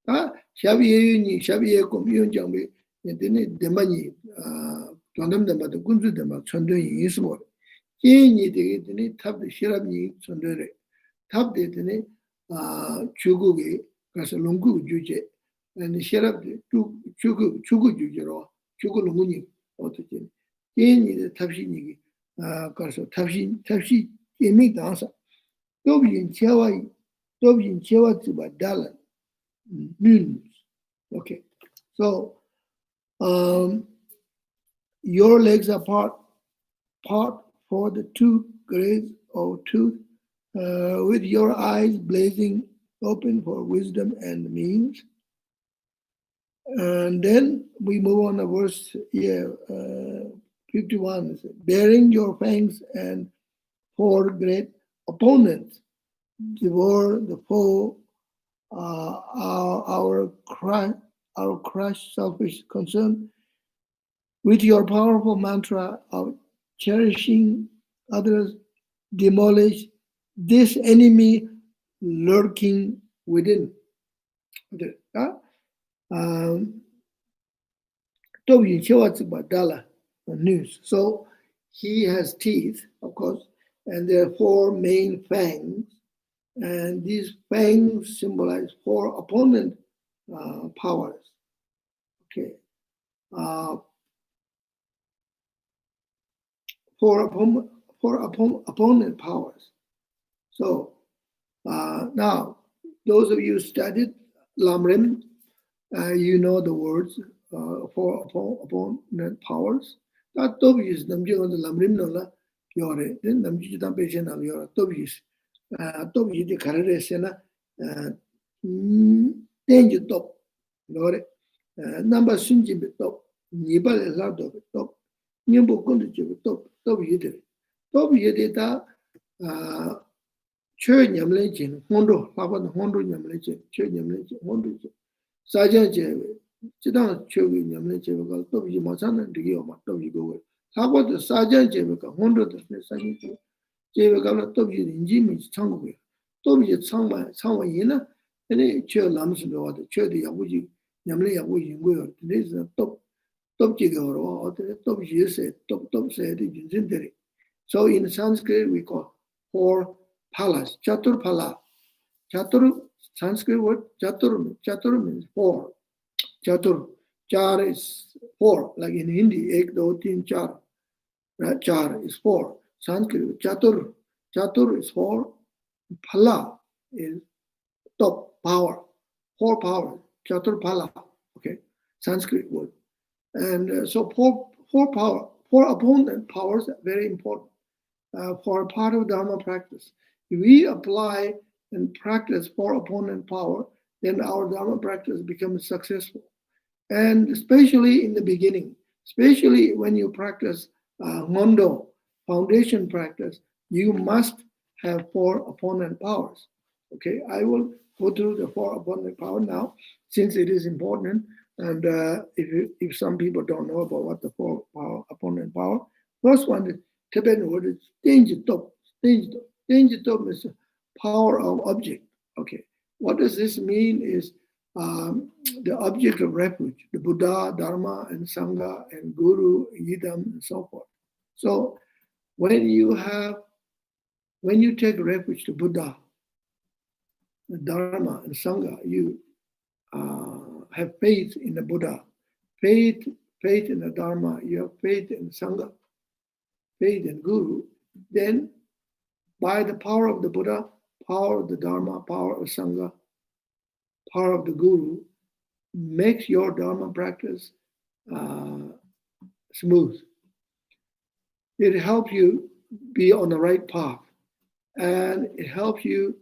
Shabi yuni, shabi yekum yun jambi, dini dembani, tondam dembada, kunzum dembada, chondun yismo. Yini de tab the shirabni sondere, tab de chugugi, Kasalungu juje, and the shirab chugu jujero, chugulumuni, autogen. Yini the tabshini, Kaso tabshi, yemi dancer. Dobin chewa tuba dalan, moons. Okay, so your legs are part for the two grades of tooth, with your eyes blazing open for wisdom and means. And then we move on to verse 51. Bearing your fangs and four great opponents, devour the foe, our crushed selfish concern, with your powerful mantra of cherishing others, demolish this enemy lurking within. News. So he has teeth, of course, and there are four main fangs, and these fangs symbolize four opponent powers. Okay. For opponent powers. So now, those of you who studied Lamrim, you know the words for opponent powers. That is namji on the Lamrim nola yore. Then namji jitan pechen al yore. Tobis the karare sena tenji top yore. Number sunji be top. Nibal la top top. Nimbo kundu jibe top. Top yede ta chö nyamle jin hondo laban hondo nyamle jin chö nyamle jin hondo jin saja je jidang chö nyamle je ga top yi ma san de yo ma top yi go laban de saja je ga hondo de saji je ga top yi inji mi chang go top yi chang ma yin na ene chö lam su de wa de chö de ya bu ji nyamle ya bu yin go yo de is top ji go ro de top yi se top se de jin de. So in Sanskrit we call four palas, chatur pala. Chatur, Sanskrit word chatur means four. Chatur, char is four, like in Hindi, ek, do, teen, char. Right? Char is four. Sanskrit, chatur is four. Pala is top power, four power. Chatur pala, okay, Sanskrit word. And so four opponent powers are very important. For a part of Dharma practice. If we apply and practice for opponent power, then our Dharma practice becomes successful. And especially in the beginning, especially when you practice Mondo, foundation practice, you must have 4 opponent powers. Okay, I will go through the 4 opponent power now, since it is important. And if some people don't know about what the 4 opponent power, first one is Tibetan word is danger top. Danger top is power of object. Okay, what does this mean is the object of refuge, the Buddha, Dharma, and Sangha, and Guru, Yidam, and so forth. So when you take refuge to Buddha, the Dharma, and Sangha, you have faith in the Buddha, faith in the Dharma, you have faith in Sangha, faith in Guru, then by the power of the Buddha, power of the Dharma, power of Sangha, power of the Guru, makes your Dharma practice smooth. It helps you be on the right path, and it helps you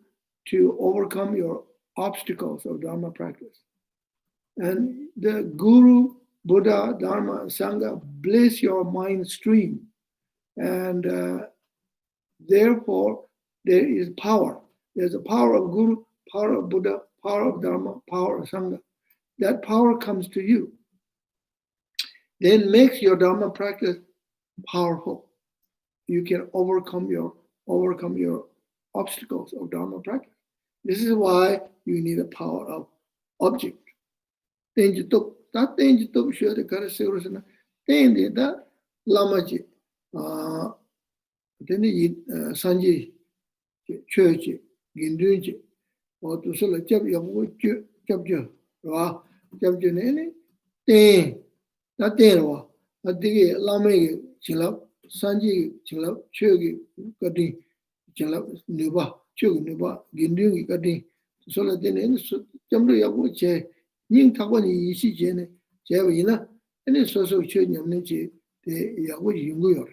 to overcome your obstacles of Dharma practice. And the Guru, Buddha, Dharma, and Sangha bless your mind stream, and therefore there is power. There's a power of Guru, power of Buddha, power of Dharma, power of Sangha. That power comes to you, then makes your Dharma practice powerful. You can overcome your obstacles of Dharma practice. This is why you need a power of object. Tenji top, that tenji top should the Karasirusana, Tendi that Lamaji, then Sanji, Church, Gindunji, or to select Jab, Jabjane, Ten, that Tenwa, a dig Lame, Chilap, Sanji, Chilap, Churgi, Gadi, Chilap, Nuba, Chug Nuba, Gindungi Gadi, Solatin, Jambu Yabuche, Ning Tawani, Isi Jene, Javina, and it's also changing Nichi, the Yawi Yungur.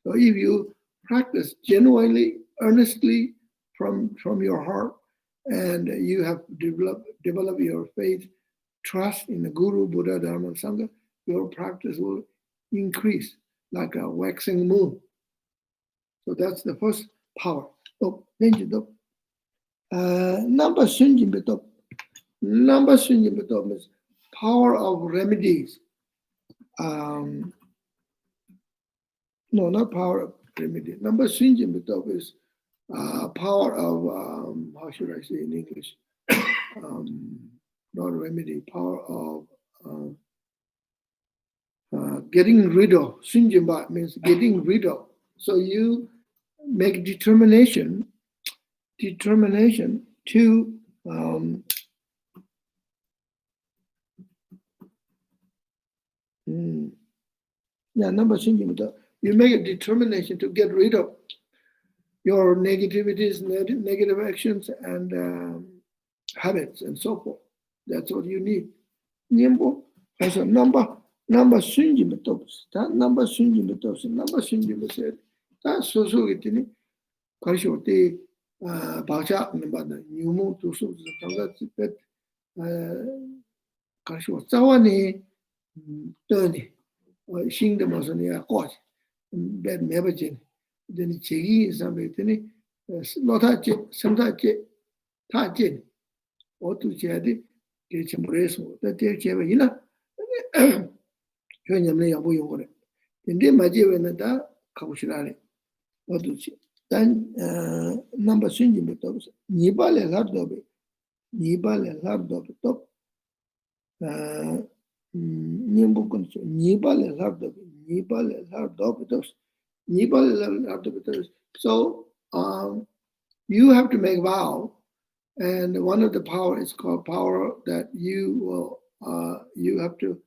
So if you practice genuinely, earnestly from your heart, and you have developed your faith, trust in the Guru, Buddha, Dharma, and Sangha, your practice will increase like a waxing moon. So that's the first power. Oh, thank you. Number Sunjin Betop. Number Sunjin Betop is power of remedies. No, not power of remedy. Number Sunjin Betop is power of, how should I say in English? Not remedy, power of getting rid of. Sunjimba means getting rid of. So you make determination to number Sunjimba. You make a determination to get rid of your negativities, negative actions, and habits, and so forth. That's what you need. Nyembo has a number Sunjimba. That number Sunjimba said, that's so getting Karshote, Bacha, Numu to so the Karsho, Zawani, Tony, or Shing the Masonia, Coach, bad Mabajin. Then Chegi is something, Lotache, Samtache, Tajin, or to Chadi, get some race, that they Chavina, Kanyamay Abu. In the Majivanata, Kaushirari, or to see. Then number Sunjim Betos, Nibale Lardobe, top, Nimbukun, Nibale Lardobe, So you have to make vow, and one of the power is called power that you have to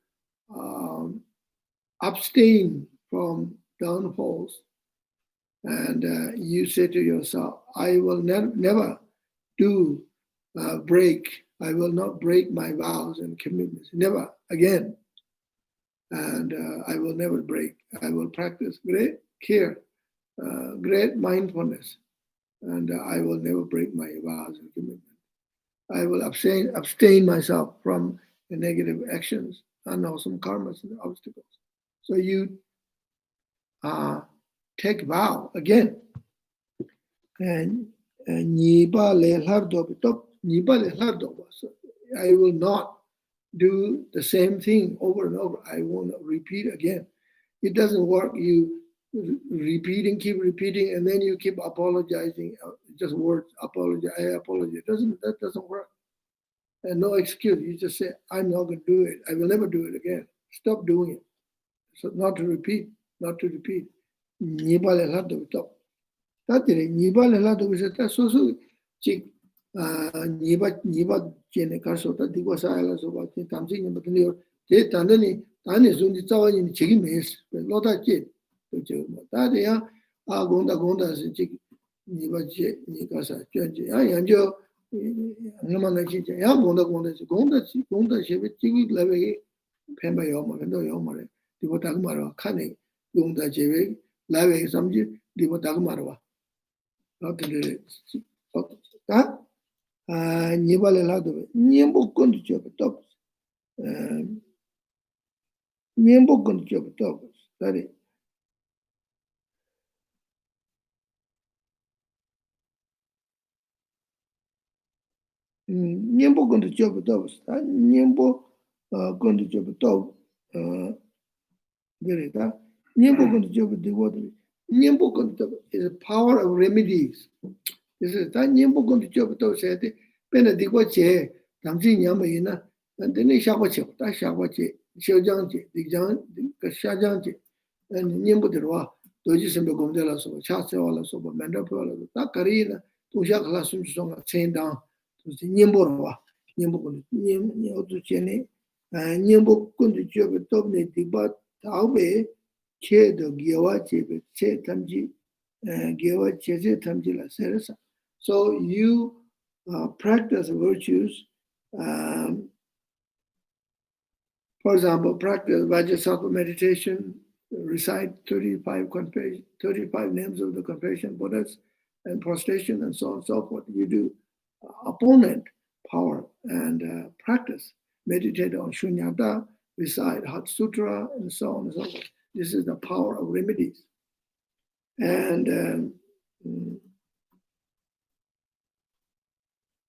abstain from downfalls, and you say to yourself, I will never do break. I will not break my vows and commitments, never again. And I will never break. I will practice great care, great mindfulness, and I will never break my vows and commitments. I will abstain myself from the negative actions, unwholesome karmas and obstacles. So you take vow again. And I will not do the same thing over and over. I won't repeat again. It doesn't work. You keep repeating, and then you keep apologizing. Just words, apologize, I apologize. That doesn't work. And no excuse. You just say, I'm not going to do it. I will never do it again. Stop doing it. So not to repeat. Tatire nipa lela to se ta so chik nipa jene karso ta dikwa sayala so ba tamsi ni batni yo te tandani tani sundi tsawa ni chigi mes lota che to che ta de ya gonda se chik nipa che ni kasa che ya yanjo ngama na chi ya gonda che chigi lave pemba yo ma ndo yo ma re dikwa ta ma ro khane gonda che lave samji dikwa ta ma ro that Nibale Lado, Nimbo Kundichop tops, Nimbo Kundichop tops, that is. Nimbo Kundichop tops, Nimbo Kundichop top, Verita, Nimbo Kundichop the water. Nimbo Kundichop is a power of remedies. This is that Nimbo Kundichop tops said, Benediquache, Tamsin Yamayina, and then Shabacho, that Shabache, Xiaojiangji, the Jiang, the Shajiangji, and Nimbo de Roi, Doji Simba Gondela, so Chasola, so Mandapola, Takarina, Tushakla Sumsong, chain down to the Nimbo Roi, Nimbo to Chene, and Nimbo Kundichop Tobne, Tibat, Taube, Che the Giawache, Che Tamji, Giawache Tamjila Seresa. So you practice virtues. For example, practice Vajrasattva meditation, recite 35 names of the compassion Buddhas, and prostration, and so on and so forth. You do opponent power and practice. Meditate on Shunyata, recite Hat Sutra, and so on and so forth. This is the power of remedies. And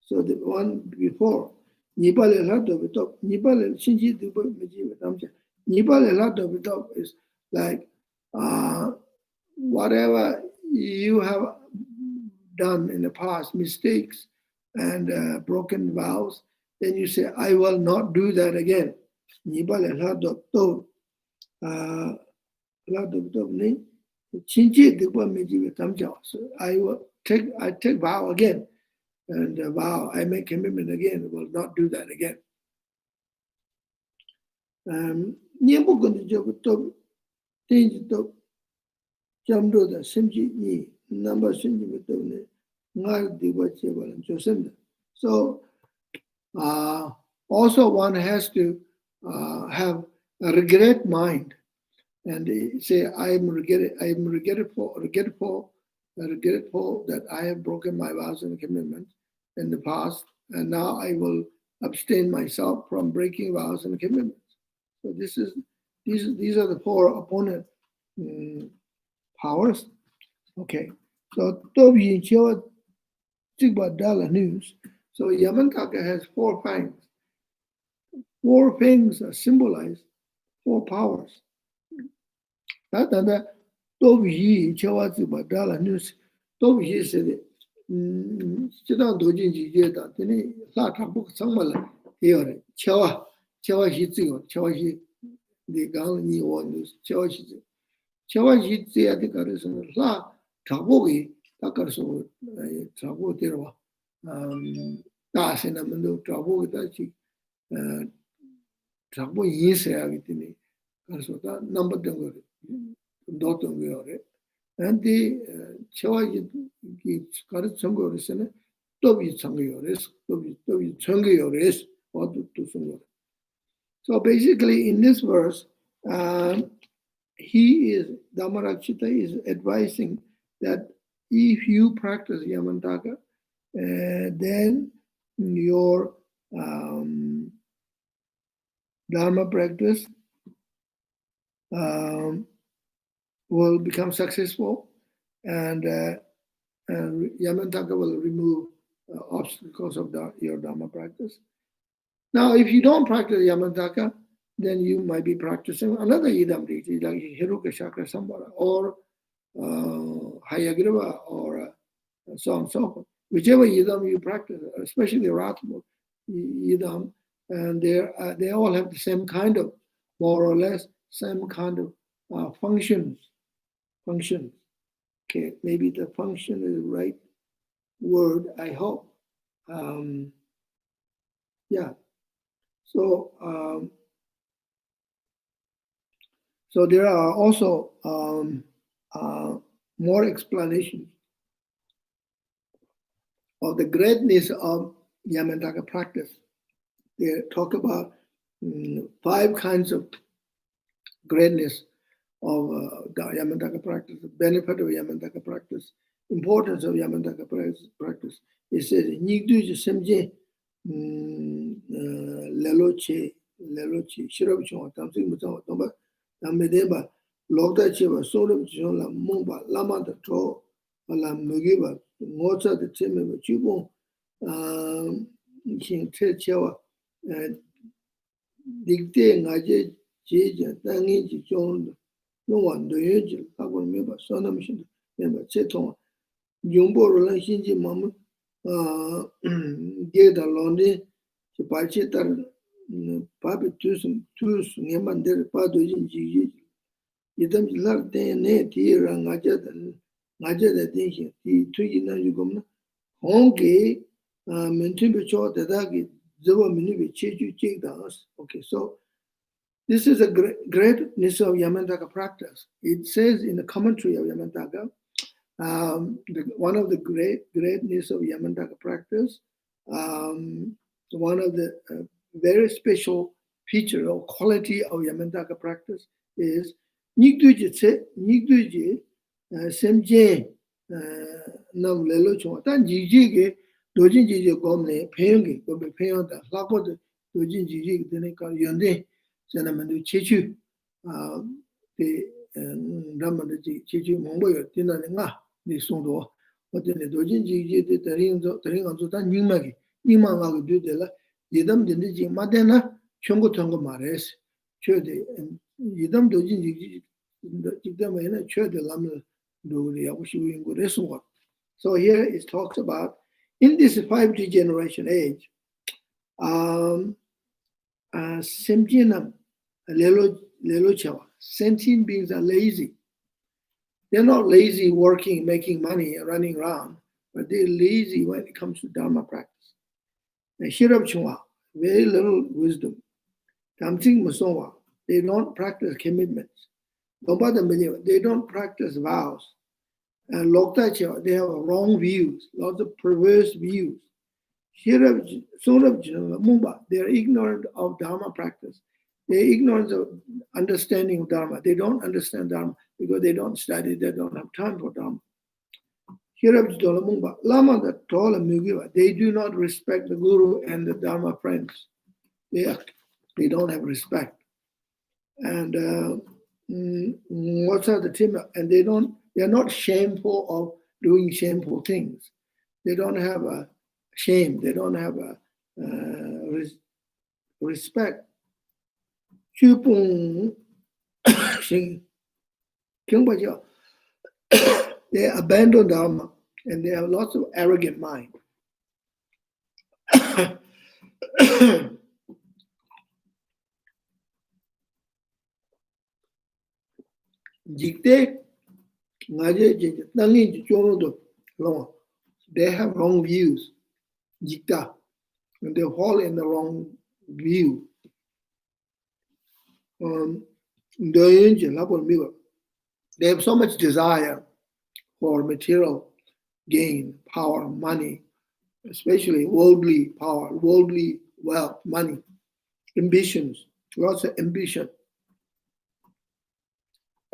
so the one before, Nipal Elato Nipal Shinji Nipal Elato is like whatever you have done in the past, mistakes and broken vows, then you say, I will not do that again. Nipal Elato Shinji so I take vow again. And vow, I make commitment again, will not do that again. Nyembo kondi jobu top, tenji top, jamdo da simji ni, number simji beto ne, ngar diwa chebalan josenda. So, also one has to have a regret mind and say, I'm regretful that I have broken my vows and commitments in the past, and now I will abstain myself from breaking vows and commitments. So these are the four opponent powers. Okay. So Tobi Chewa Tigba Dala news. So Yamantaka has 4 fangs. 4 fangs are symbolized 4 powers. That Tobi Chewa Tigba Dala news. Tobi said Chidang Dojin Jida, then La Trapuk Samala here, Chewa Hitio, Chewa Hit, the Gang Ni one, Chewa Hit. Chewa Hit, the Adikaris, La Trabogi, Takarso, Trabo Terwa, Dasinamando, Trabo Dachi, Trabo Yisa, Karsota, number Doton Viore. And the Chewa Karit Sango is in it, Tobi Sangayores, Tobi Sangayores, or to Sango. So basically, in this verse, Dhammarakshita is advising that if you practice Yamantaka, then your Dharma practice will become successful, and Yamantaka will remove obstacles of your Dharma practice. Now, if you don't practice Yamantaka, then you might be practicing another Idam Riti, like Hiruka Chakra Sambhara, or Hayagriva, or so on and so forth. Whichever Idam you practice, especially Ratma Idam, and they all have the same kind of, more or less, same kind of functions. Okay, maybe the function is the right word, I hope. Yeah. So there are also more explanations of the greatness of Yamantaka practice. They talk about 5 kinds of greatness of the Yamantaka practice, the benefit of Yamantaka practice, importance of Yamantaka practice. It says, Nigdu Semje Leloche, Shirabchon, Tamsing Mutan, Tomba, Namedeba, Logda Chiva, Solum Chon, Mumba, Lama the To, La Mugiba, Mocha the Timmy, Chubon, King Techewa, Dictate Naje, Jija, Tangi, John. No one do you remember Sonam member Cheton Jumbo relation Mamma get along the Pachetar Papi Tusum Tus Yaman del Pado in Gigi. You don't love the net here and Naja the Dinky, the Tuyina Yugum Hongi Mentimbe Cho the Dagi Zova Minibi Cheju Jig dance. Okay, so this is a greatness of Yamantaka practice. It says in the commentary of Yamantaka, one of the greatness of Yamantaka practice, one of the very special feature or quality of Yamantaka practice is Nigduji Semje Nam Lelo Chong, Tan Jiji Dojin Jiji Gomne, Payongi, Gobe Payonda, Lako Dojin Jiji, Deneka Yonde. Senamandu Chechu, the Ramadaji Chechu Mongoyo, Tinanga, the Sondo, but then the Dojin Ji, the ring of Zutan, Nimagi, Nimanga do the La, Yidam Dindi Madena, Chongo Tongo Mares, Chode, and Yidam Dojin Jigdamana, Chode Lamel, do the Awushu Resort. So here it talks about in this 5G generation age, Semjinam. Lelo Chawa. Sentient beings are lazy. They're not lazy working, making money, running around, but they're lazy when it comes to Dharma practice. And Shirab Chua, very little wisdom. Tamsing Masowa, they don't practice commitments. They don't practice vows. And Lokta Chawa, they have wrong views, lots of perverse views. Shirab Mumba, they're ignorant of Dharma practice. They're ignorant of understanding of Dharma. They don't understand Dharma because they don't study, they don't have time for Dharma. They do not respect the Guru and the Dharma friends. They don't have respect. And what's the timber? And they're not shameful of doing shameful things. They don't have a shame. They don't have a respect. They abandon Dharma and they have lots of arrogant mind. They have wrong views. And they fall in the wrong view. They have so much desire for material gain, power, money, especially worldly power, worldly wealth, money, ambitions, lots of ambition.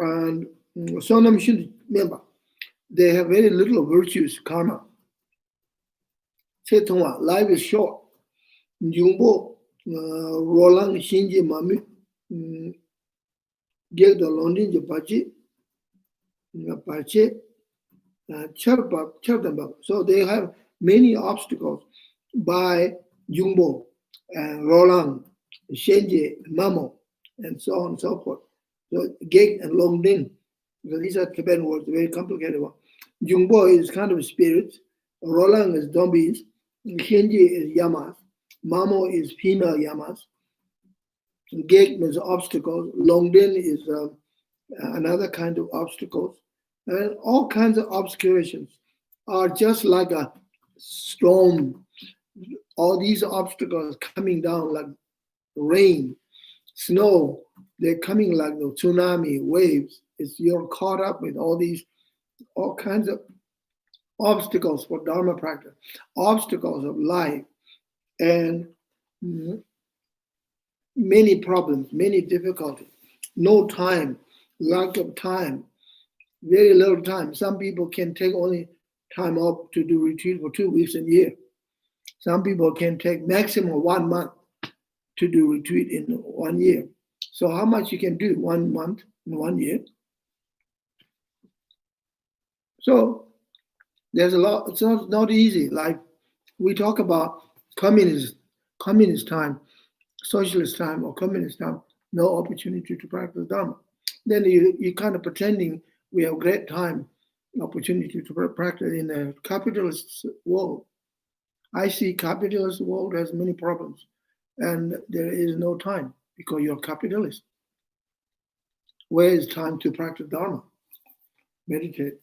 And Sonam should remember, they have very little virtues, karma. Life is short. Jumbo, Roland Shinji Mami, get the London Japachi, Pache, Chardamba. So they have many obstacles by Jumbo and Roland, Shenji, Mamo, and so on and so forth. So Geg and Longding. So these are Tibetan words, very complicated one. Jumbo is kind of spirits, Roland is zombies, Shenji is yamas, Mamo is female yamas, Geg is obstacles, Longdin is another kind of obstacles, and all kinds of obscurations are just like a storm. All these obstacles coming down like rain, snow, they're coming like the tsunami, waves. You're caught up with all kinds of obstacles for Dharma practice, obstacles of life, and many problems, many difficulties, no time, lack of time, very little time. Some people can take only time off to do retreat for 2 weeks a year. Some people can take maximum 1 month to do retreat in 1 year. So how much you can do 1 month in 1 year? So there's a lot. It's not easy. Like we talk about communist time, socialist time, or communist time, no opportunity to practice Dharma. Then you kind of pretending we have great time, opportunity to practice in a capitalist world. I see capitalist world has many problems, and there is no time because you're capitalist. Where is time to practice Dharma, meditate?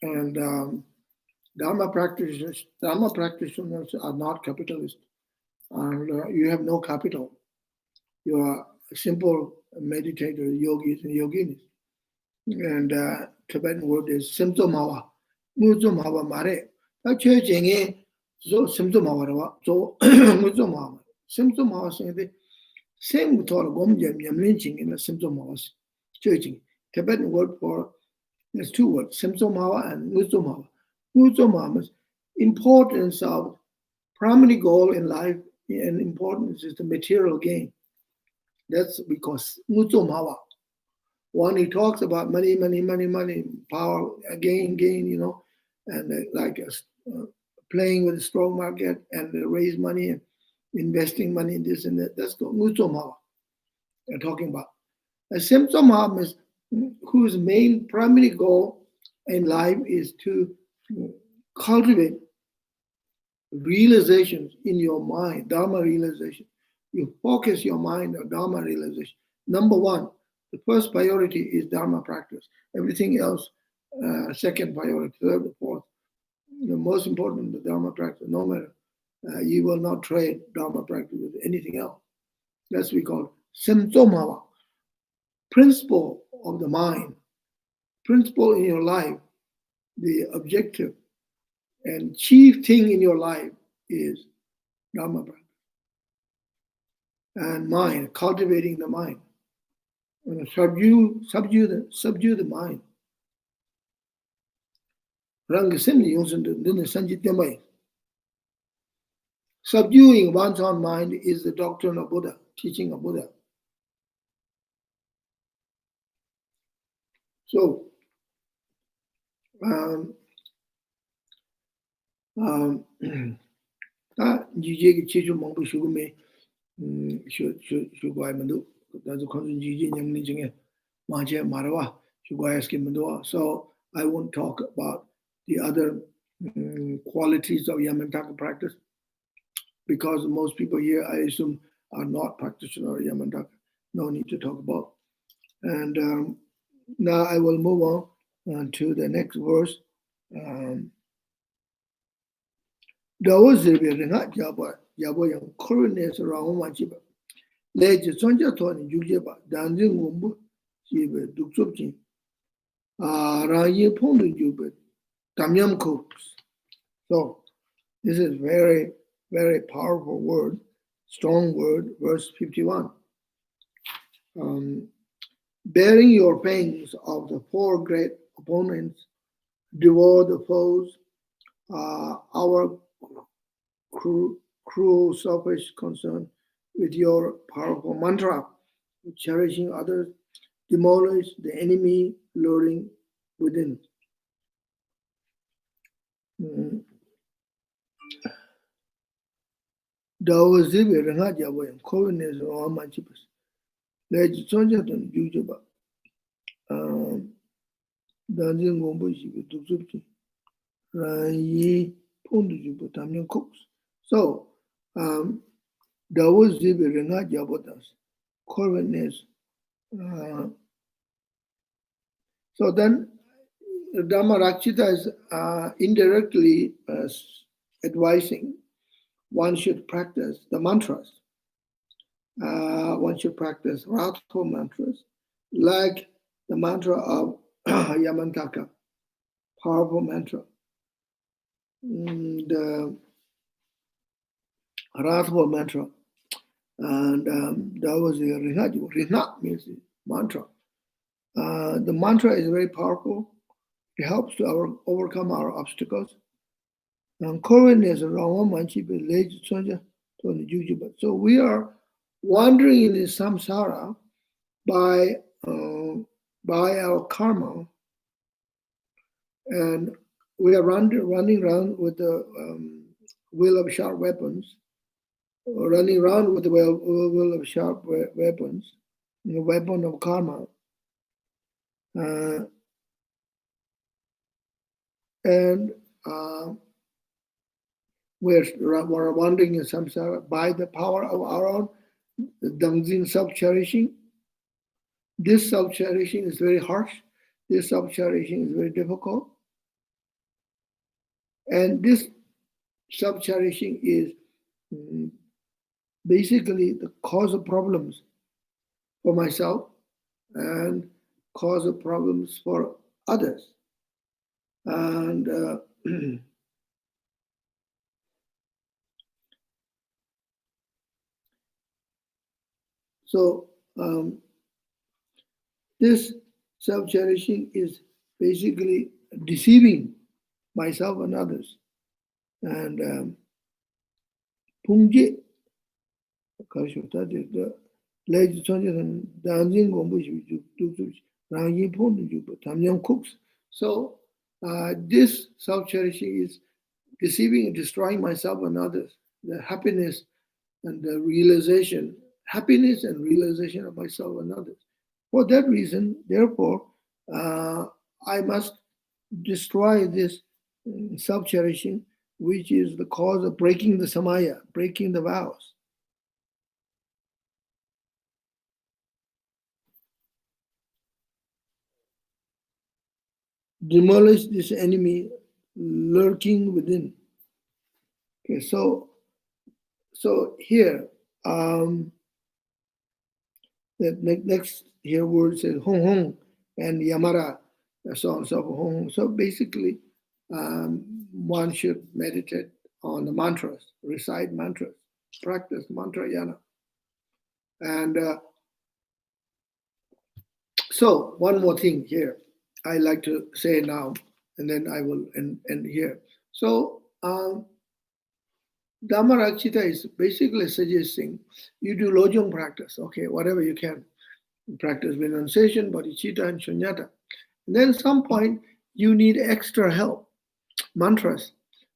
And Dharma practitioners are not capitalist. You have no capital. You are a simple meditator, yogis and yoginis. And Tibetan word is simto mawa, muzo mawa mare. Che jenge so simto mawa rawa, so muzo mawa. Simto mawa saying same thought gom jam yam lynching in the simto mawa. Tibetan word for there's 2 words, simto mawa and muzo mawa. Muzo mawa's importance of primary goal in life and importance is the material gain. That's because muzo mawa. One, he talks about money, power, gain, and like playing with the stock market and raise money and investing money in this and that. That's the muzo mawa they're talking about. A simto mawa is whose main primary goal in life is to cultivate realizations in your mind, Dharma realization. You focus your mind on Dharma realization. Number 1, the first priority is Dharma practice. Everything else, second priority, third, fourth. The most important, the Dharma practice. No matter, you will not trade Dharma practice with anything else. That's what we call simtomawa, principle of the mind, principle in your life, the objective and chief thing in your life is Dharma practice. And mind, cultivating the mind. Subdue the mind. Subduing one's own mind is the doctrine of Buddha, teaching of Buddha. So, so I won't talk about the other qualities of Yamantaka practice because most people here, I assume, are not practitioners of Yamantaka. No need to talk about. And now I will move on to the next verse. Yang coronates around one chiba. Lady Sonja Tony Jujeba, dancing womb, Jiba, Duksubjin. Rayi Pondu Jubit, Tamyam cooks. So this is very, very powerful word, strong word, verse 51. Bearing your pangs of the 4 great opponents, devour the foes, our cruel, selfish concern with your powerful mantra, cherishing others, demolish the enemy luring within. Dawa zibe ranga jabo yang kowe ne zo ama chipus. Leji sonja ton jujuba. Danjin gombo shibu tuksuki. Ranyi pundu jubu tamyan cooks. So, dawa zibe ranga jabo das. Kowe ne. So then, Dhamma Rakshita is indirectly advising one should practice the mantras. One should practice wrathful mantras, like the mantra of Yamantaka, powerful mantra. The wrathful mantra, and that was the Rinaju. Rina means the mantra. The mantra is very powerful. It helps to overcome our obstacles. And so we are wandering in the samsara by our karma, and we are running around with the will of sharp weapons, running around with the will of sharp weapons, the weapon of karma. And we're wandering in samsara by the power of our own dangzin self-cherishing. This self-cherishing is very harsh. This self-cherishing is very difficult. And this self-cherishing is basically the cause of problems for myself and cause of problems for others. And so this self-cherishing is basically deceiving myself and others. And Pungje, so this self-cherishing is deceiving and destroying myself and others. The happiness and the happiness and realization of myself and others. For that reason, therefore, I must destroy this self-cherishing, which is the cause of breaking the samaya, breaking the vows. Demolish this enemy lurking within. Okay, so here, the next here word says hong hong and yamara, so on and so forth. Hong hong. So basically, one should meditate on the mantras, recite mantras, practice mantra yana. And so one more thing here I like to say now, and then I will end here. So Dhamma Rakshita is basically suggesting you do Lojong practice, okay, whatever you can. Practice renunciation, bodhicitta, and shunyata. And then at some point, you need extra help. Mantras.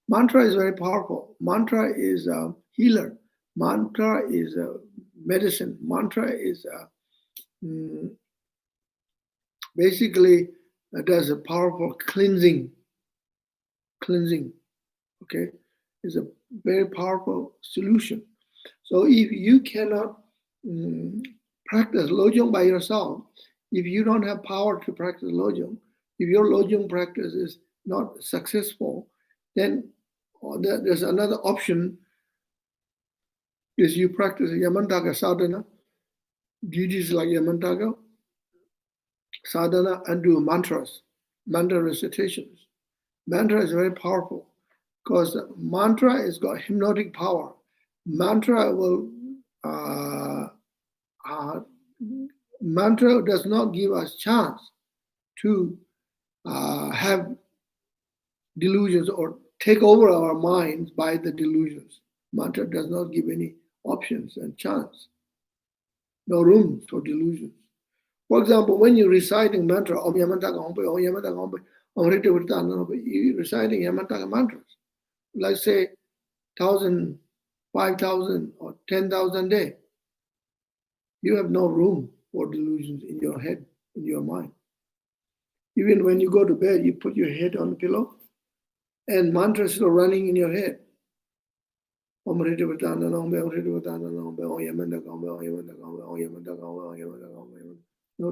Mantra is very powerful. Mantra is a healer. Mantra is a medicine. Mantra is basically does a powerful cleansing. Okay, is a very powerful solution. So if you cannot practice Lojong by yourself, if you don't have power to practice Lojong, if your Lojong practice is not successful, then there's another option, is you practice Yamantaka sadhana, duties like Yamantaka, sadhana, and do mantras, mantra recitations. Mantra is very powerful because mantra has got hypnotic power. Mantra does not give us chance to have delusions or take over our minds by the delusions. Mantra does not give any options and chance. No room for delusions. For example, when you're reciting mantra, Om Yamantaka Ompe, Om Yamantaka Ompe, Om Rite Virta, you're reciting Yamantaka mantras. Let's say 1,000, 5,000, or 10,000 a day. You have no room for delusions in your head, in your mind. Even when you go to bed, you put your head on the pillow and mantras are running in your head. No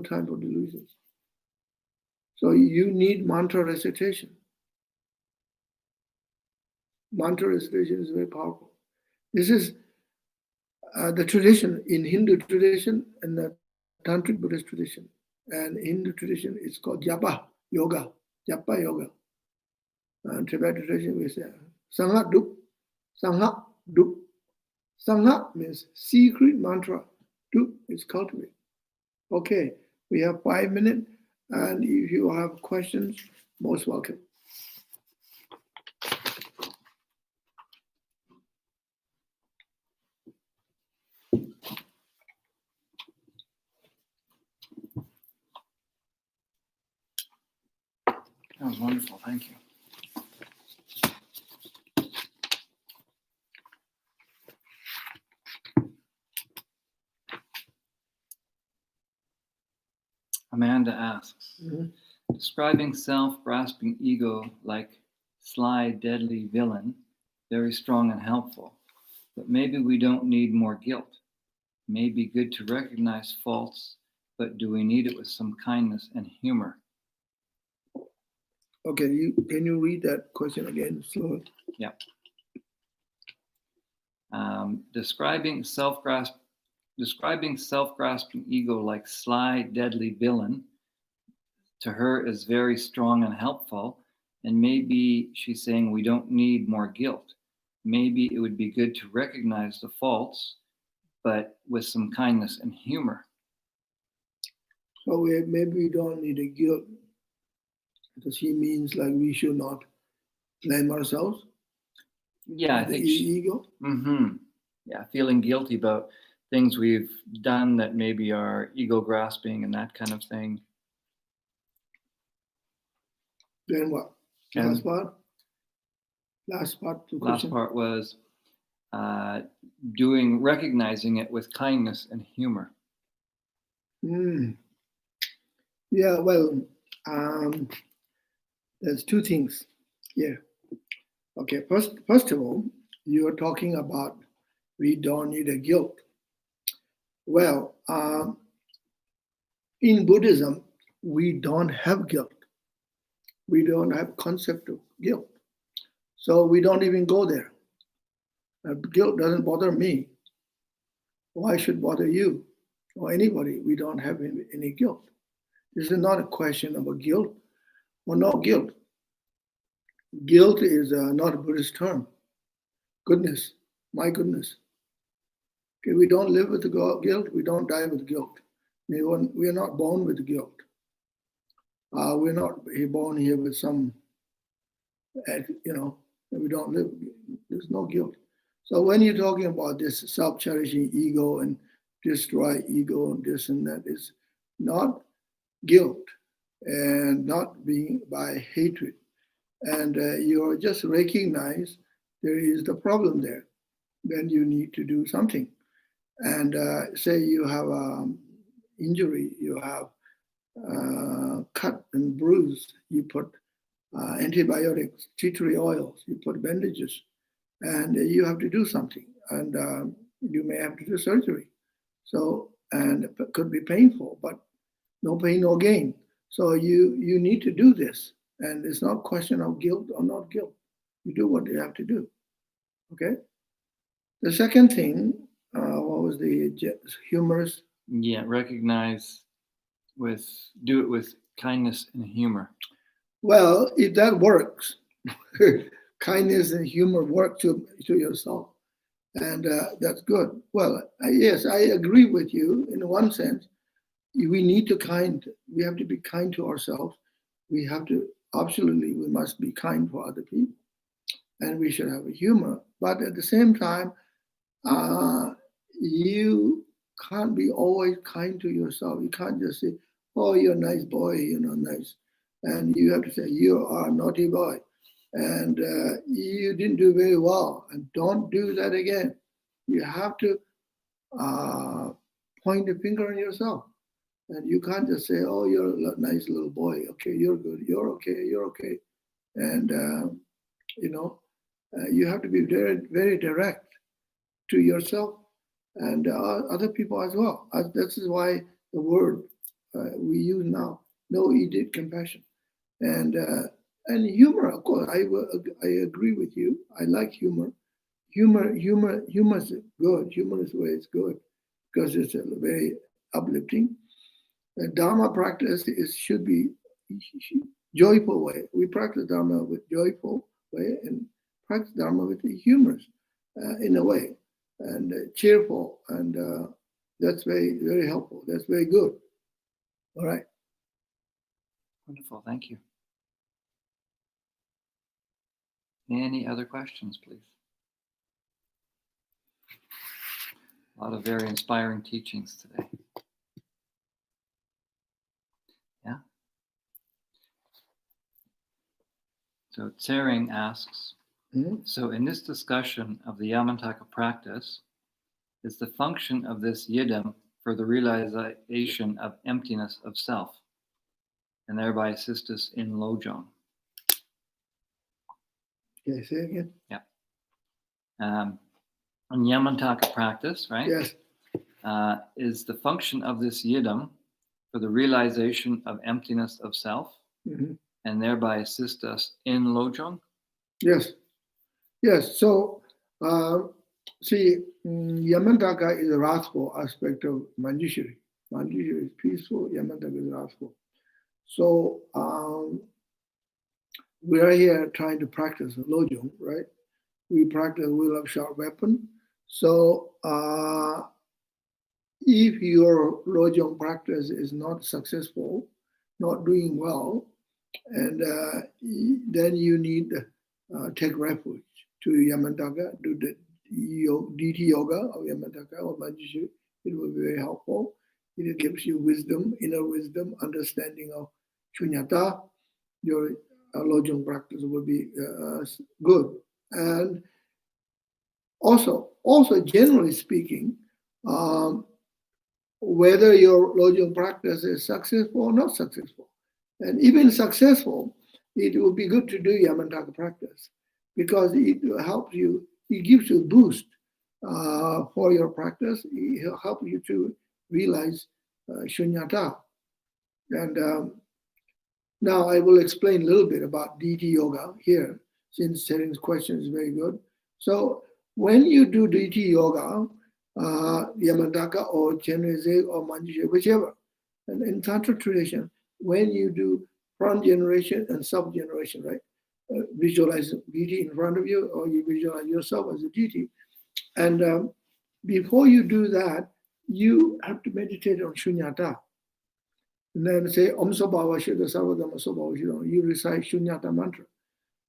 time for delusions. So you need mantra recitation. Mantra recitation is very powerful. This is the tradition in Hindu tradition and the Tantric Buddhist tradition. And Hindu tradition is called Japa Yoga. Japa Yoga. And Tibetan tradition we say Sangha Dup. Sangha Dup. Sangha means secret mantra. Dup is cultivate. Okay, we have 5 minutes, and if you have questions, most welcome. That was wonderful. Thank you. Amanda asks, describing self-grasping ego like sly, deadly villain, very strong and helpful, but maybe we don't need more guilt. May be good to recognize faults, but do we need it with some kindness and humor? Okay, can you read that question again slowly? Yeah. Describing self-grasping ego like sly, deadly villain to her is very strong and helpful. And maybe she's saying we don't need more guilt. Maybe it would be good to recognize the faults, but with some kindness and humor. So maybe we don't need a guilt, because she means like we should not blame ourselves. Yeah, I think ego. Yeah, feeling guilty about things we've done that maybe are ego grasping and that kind of thing. Then what? Last part. Last part was recognizing it with kindness and humor. Yeah, well, there's two things here. Okay, first of all, you're talking about we don't need a guilt. Well, in Buddhism, we don't have guilt. We don't have concept of guilt. So we don't even go there. Guilt doesn't bother me. Why should bother you or anybody? We don't have any guilt. This is not a question of a guilt or no guilt. Guilt is not a Buddhist term. Goodness, my goodness. Okay, we don't live with the guilt. We don't die with guilt. We are not born with guilt. We're not born here with some, we don't live. There's no guilt. So when you're talking about this self-cherishing ego and destroy ego and this and that, is not guilt and not being by hatred. And you're just recognize there is the problem there. Then you need to do something. And say you have injury, you have cut and bruise, you put antibiotics, tea tree oils, you put bandages, and you have to do something. And you may have to do surgery. So, and it could be painful, but no pain, no gain. So you need to do this. And it's not a question of guilt or not guilt. You do what you have to do. Okay? The second thing, what was the humorous? Yeah, do it with kindness and humor. Well, if that works, kindness and humor work to yourself. And that's good. Well, yes, I agree with you in one sense. We have to be kind to ourselves. We have to, absolutely, we must be kind for other people. and we should have a humor. But at the same time, you can't be always kind to yourself. You can't just say, "Oh, you're a nice boy, nice," and you have to say, "You are a naughty boy, and you didn't do very well, and don't do that again." You have to point the finger on yourself. And you can't just say, "Oh, you're a nice little boy. Okay, you're good. You're okay. You're okay." And, you have to be very, very direct to yourself and other people as well. This is why the word we use now, no idiot compassion. And humor, of course, I agree with you. I like humor. Humor is good. Humorous way is good because it's a very uplifting. The Dharma practice should be joyful way. We practice Dharma with joyful way and practice Dharma with humorous in a way and cheerful, and that's very, very helpful. That's very good. All right. Wonderful. Thank you. Any other questions, please? A lot of very inspiring teachings today. Yeah? So Tsering asks, So in this discussion of the Yamantaka practice, is the function of this yidam for the realization of emptiness of self, and thereby assist us in Lojong? Okay, say again. Yeah. In Yamantaka practice, right? Yes. Is the function of this yidam for the realization of emptiness of self, and thereby assist us in Lojong? Yes. Yes. So, see, Yamantaka is a wrathful aspect of Manjushri. Manjushri is peaceful, Yamantaka is wrathful. So, we are here trying to practice Lojong, right? We practice will of sharp weapon. So, if your Lojong practice is not successful, not doing well, and then you need to take refuge to Yamantaka, do the DT yoga of Yamantaka or Manjushri. It will be very helpful. It gives you wisdom, inner wisdom, understanding of shunyata. Your Lojong practice will be good. And also generally speaking, whether your Lojong practice is successful or not successful, and even successful, it will be good to do Yamantaka practice because it helps you, it gives you a boost for your practice. It will help you to realize shunyata. And now I will explain a little bit about DT yoga here, since Sering's question is very good. So when you do DT yoga, Yamantaka or Chenrezig or Manjushri, whichever, and in Tantra tradition, when you do front generation and sub generation, right? Visualize DT in front of you, or you visualize yourself as a DT. And before you do that, you have to meditate on shunyata. And then say Om Sabhava Shida Sarvadama Sabhava Shida. You recite shunyata mantra.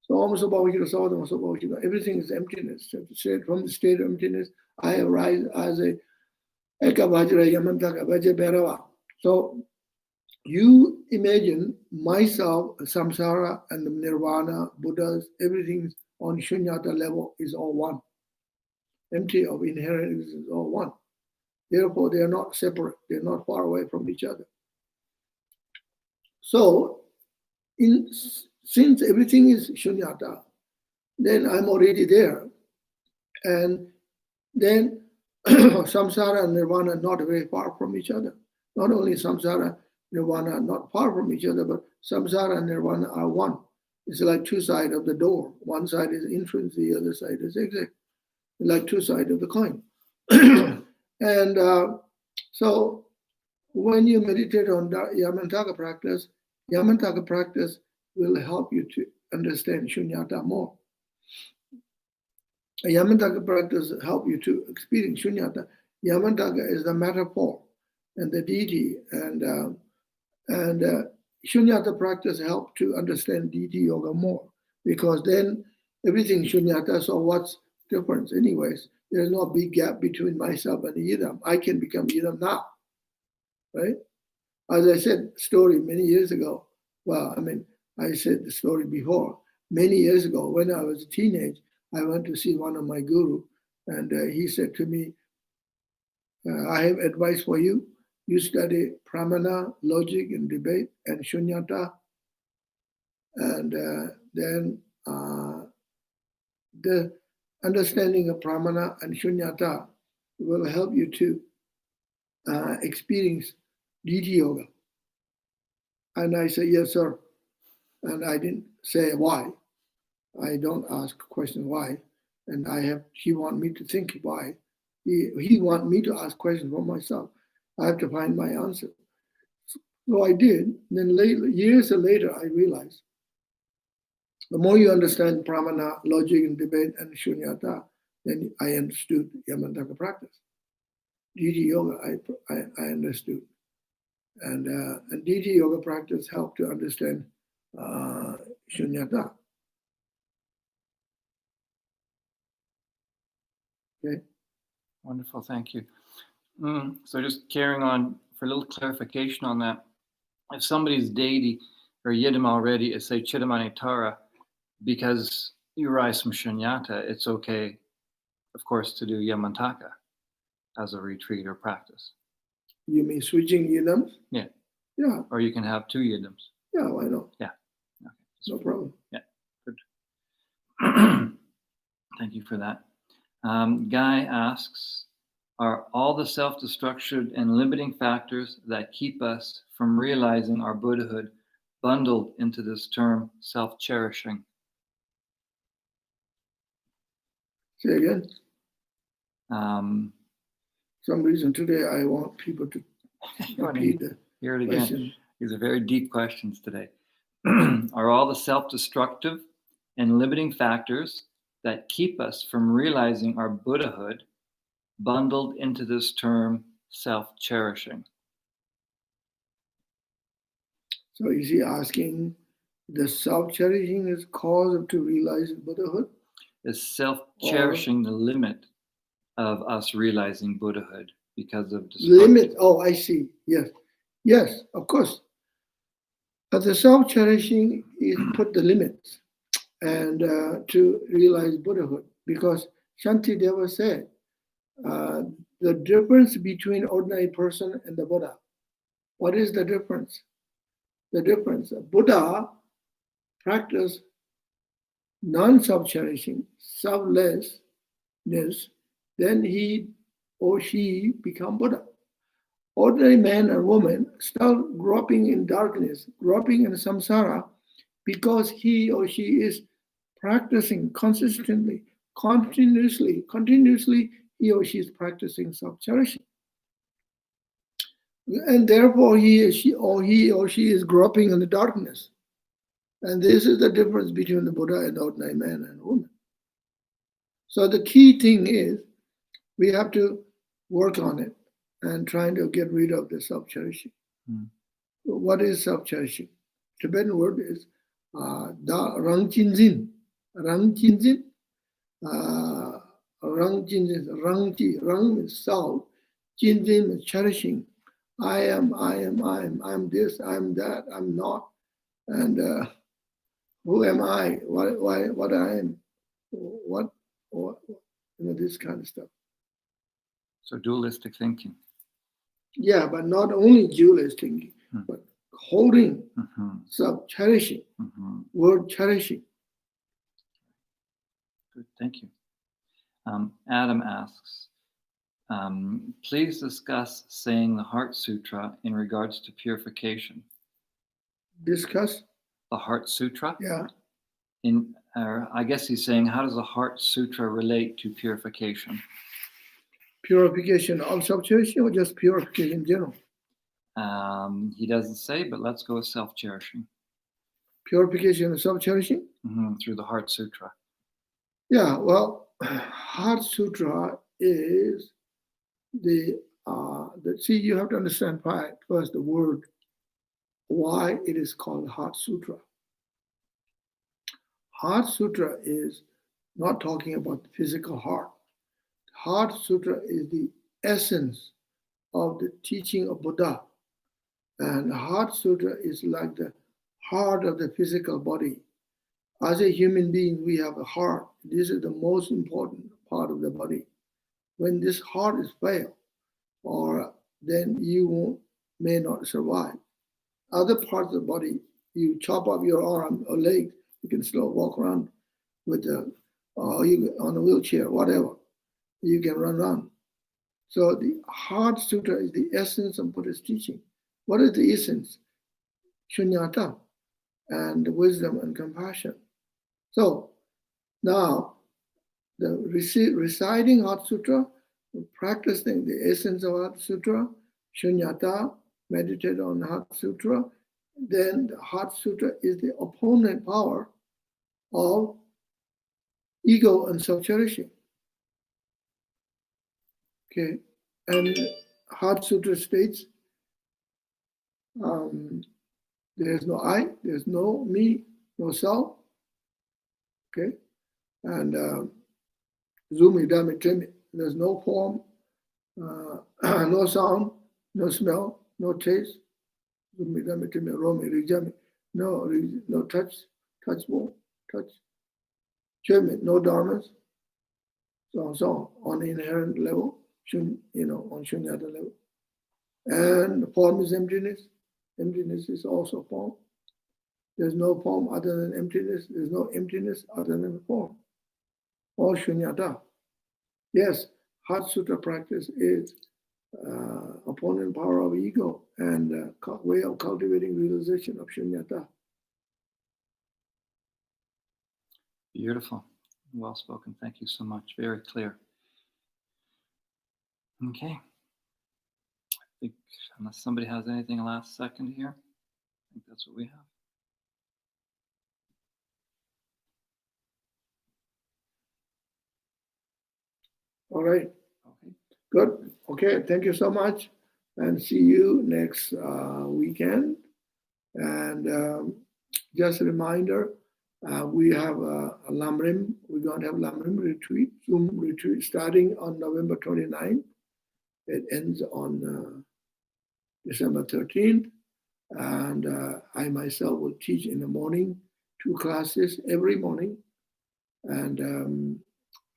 So Om Sabhava Shida Sarvadama Sabhava Shida. Everything is emptiness. So from the state of emptiness, I arise as a Eka Vajra Yamantaka Vajra Bhairava. So you imagine myself, samsara, and the nirvana, Buddhas, everything on shunyata level is all one. Empty of inherent is all one. Therefore, they are not separate. They're not far away from each other. So, since everything is shunyata, then I'm already there. And then samsara and nirvana are not very far from each other. Not only samsara, nirvana are not far from each other, but samsara and nirvana are one. It's like two sides of the door. One side is entrance, the other side is exit. Like two sides of the coin. And so when you meditate on Yamantaka practice will help you to understand shunyata more. Yamantaka practice help you to experience shunyata. Yamantaka is the metaphor and the deity, and shunyata practice help to understand DT yoga more, because then everything shunyata, so what's difference anyways? There's no big gap between myself and Yidam. I can become Yidam now, right? As I said, story many years ago. Well, I mean, I said the story before. Many years ago, when I was a teenage, I went to see one of my guru, and he said to me, I have advice for you. You study pramana, logic and debate, and shunyata, and then the understanding of pramana and shunyata will help you to experience Diti Yoga. And I said, yes, sir. And I didn't say why. I don't ask questions why. And he want me to think why. He want me to ask questions for myself. I have to find my answer. So I did. Then years later, I realized the more you understand pramana, logic and debate and shunyata, then I understood Yamantaka practice. Diti Yoga, I understood. And Diti Yoga practice helped to understand shunyata. Okay. Wonderful, thank you. So just carrying on for a little clarification on that. If somebody's deity or yidam already is, say, Chittamanitara, because you rise from shunyata, it's okay, of course, to do Yamantaka as a retreat or practice. You mean switching yidams? Yeah. Yeah. Or you can have two yidams. Yeah, why not? Yeah. Okay. No problem. Yeah, good. Thank you for that. Guy asks, are all the self-destructive and limiting factors that keep us from realizing our Buddhahood bundled into this term self-cherishing? Say again. Some reason today I want people to repeat the hear it question. Again. These are very deep questions today. Are all the self-destructive and limiting factors that keep us from realizing our Buddhahood bundled into this term self-cherishing? So is he asking the self-cherishing is cause of to realize Buddhahood? Is self-cherishing the limit of us realizing Buddhahood because of limit? Oh, I see. Yes. Yes, of course. But the self-cherishing is put the limits and to realize Buddhahood, because Shantideva said the difference between ordinary person and the Buddha. What is the difference? The difference, Buddha practice non-self-cherishing, selflessness, then he or she become Buddha. Ordinary man or woman still groping in darkness, groping in samsara, because he or she is practicing consistently, continuously, he or she is practicing self-cherishing. And therefore he or she is groping in the darkness. And this is the difference between the Buddha and the ordinary man and woman. So the key thing is we have to work on it and trying to get rid of the self-cherishing. What is self-cherishing? Tibetan word is da rang jinzin. Rang jinzin. Rang jinzin. Rang means self. Jinzin means cherishing. I am this, I'm that, I'm not. And who am I? What I am? What this kind of stuff. So dualistic thinking. Yeah, but not only dualist thinking, but holding, self-cherishing, word cherishing. Good, thank you. Adam asks, please discuss saying the Heart Sutra in regards to purification. Discuss? The Heart Sutra? Yeah. I guess he's saying, how does the Heart Sutra relate to purification? Purification of self-cherishing or just purification in general? He doesn't say, but let's go with self-cherishing. Purification of self-cherishing? Through the Heart Sutra. Yeah, well, Heart Sutra is see, you have to understand first the word, why it is called Heart Sutra. Heart Sutra is not talking about the physical heart. Heart Sutra is the essence of the teaching of Buddha. And Heart Sutra is like the heart of the physical body. As a human being, we have a heart. This is the most important part of the body. When this heart is failed, or then you may not survive. Other parts of the body, you chop off your arm or leg, you can still walk around with you on a wheelchair, whatever. You can run. So the Heart Sutra is the essence of Buddha's teaching. What is the essence? Shunyata and wisdom and compassion. So now, the reciting Heart Sutra, practicing the essence of Heart Sutra, Shunyata, meditate on Heart Sutra, then the Heart Sutra is the opponent power of ego and self-cherishing. Okay, and Heart Sutra states, there's no I, there's no me, no self. Okay, and Zumi Dami Trimi, there's no form, no sound, no smell, no taste. Zumi Dami Trimi, Romi Rijami, no touch, touchable, touch. Trimi, no dharmas. So on the inherent level, on Shunyata level. And the form is emptiness. Emptiness is also form. There's no form other than emptiness. There's no emptiness other than form. All Shunyata. Yes, Heart Sutra practice is opponent power of ego and way of cultivating realization of Shunyata. Beautiful. Well spoken. Thank you so much. Very clear. Okay. I think unless somebody has anything last second here, I think that's what we have. All right. Okay. Good. Okay. Thank you so much. And see you next weekend. And just a reminder, we have a Lamrim. We're going to have Lamrim retreat, Zoom retreat, starting on November 29th. It ends on December 13th. And I myself will teach in the morning, 2 classes every morning. And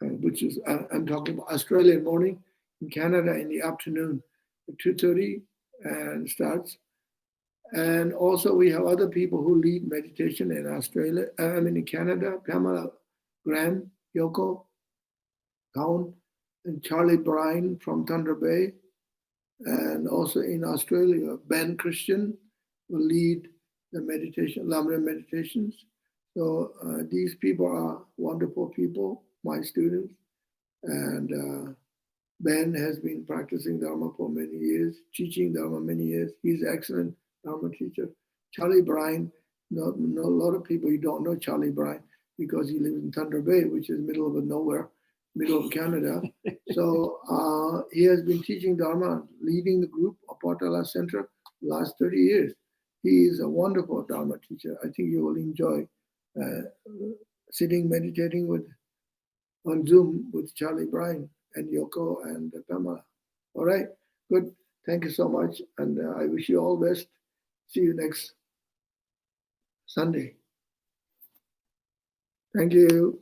which is, I'm talking about Australian morning, in Canada in the afternoon, at 2:30 and starts. And also we have other people who lead meditation in Australia, in Canada, Pamela Graham, Yoko, Count, and Charlie Bryan from Thunder Bay. And also in Australia, Ben Christian will lead the meditation, Lamrim meditations. So these people are wonderful people, my students. And Ben has been practicing Dharma for many years, teaching Dharma many years. He's an excellent Dharma teacher. Charlie Bryan, a lot of people, you don't know Charlie Bryan because he lives in Thunder Bay, which is middle of nowhere, middle of Canada. So he has been teaching Dharma, leading the group of Potala Center the last 30 years. He is a wonderful Dharma teacher. I think you will enjoy sitting, meditating on Zoom with Charlie Bryan and Yoko and Pamela. All right, good. Thank you so much. And I wish you all best. See you next Sunday. Thank you.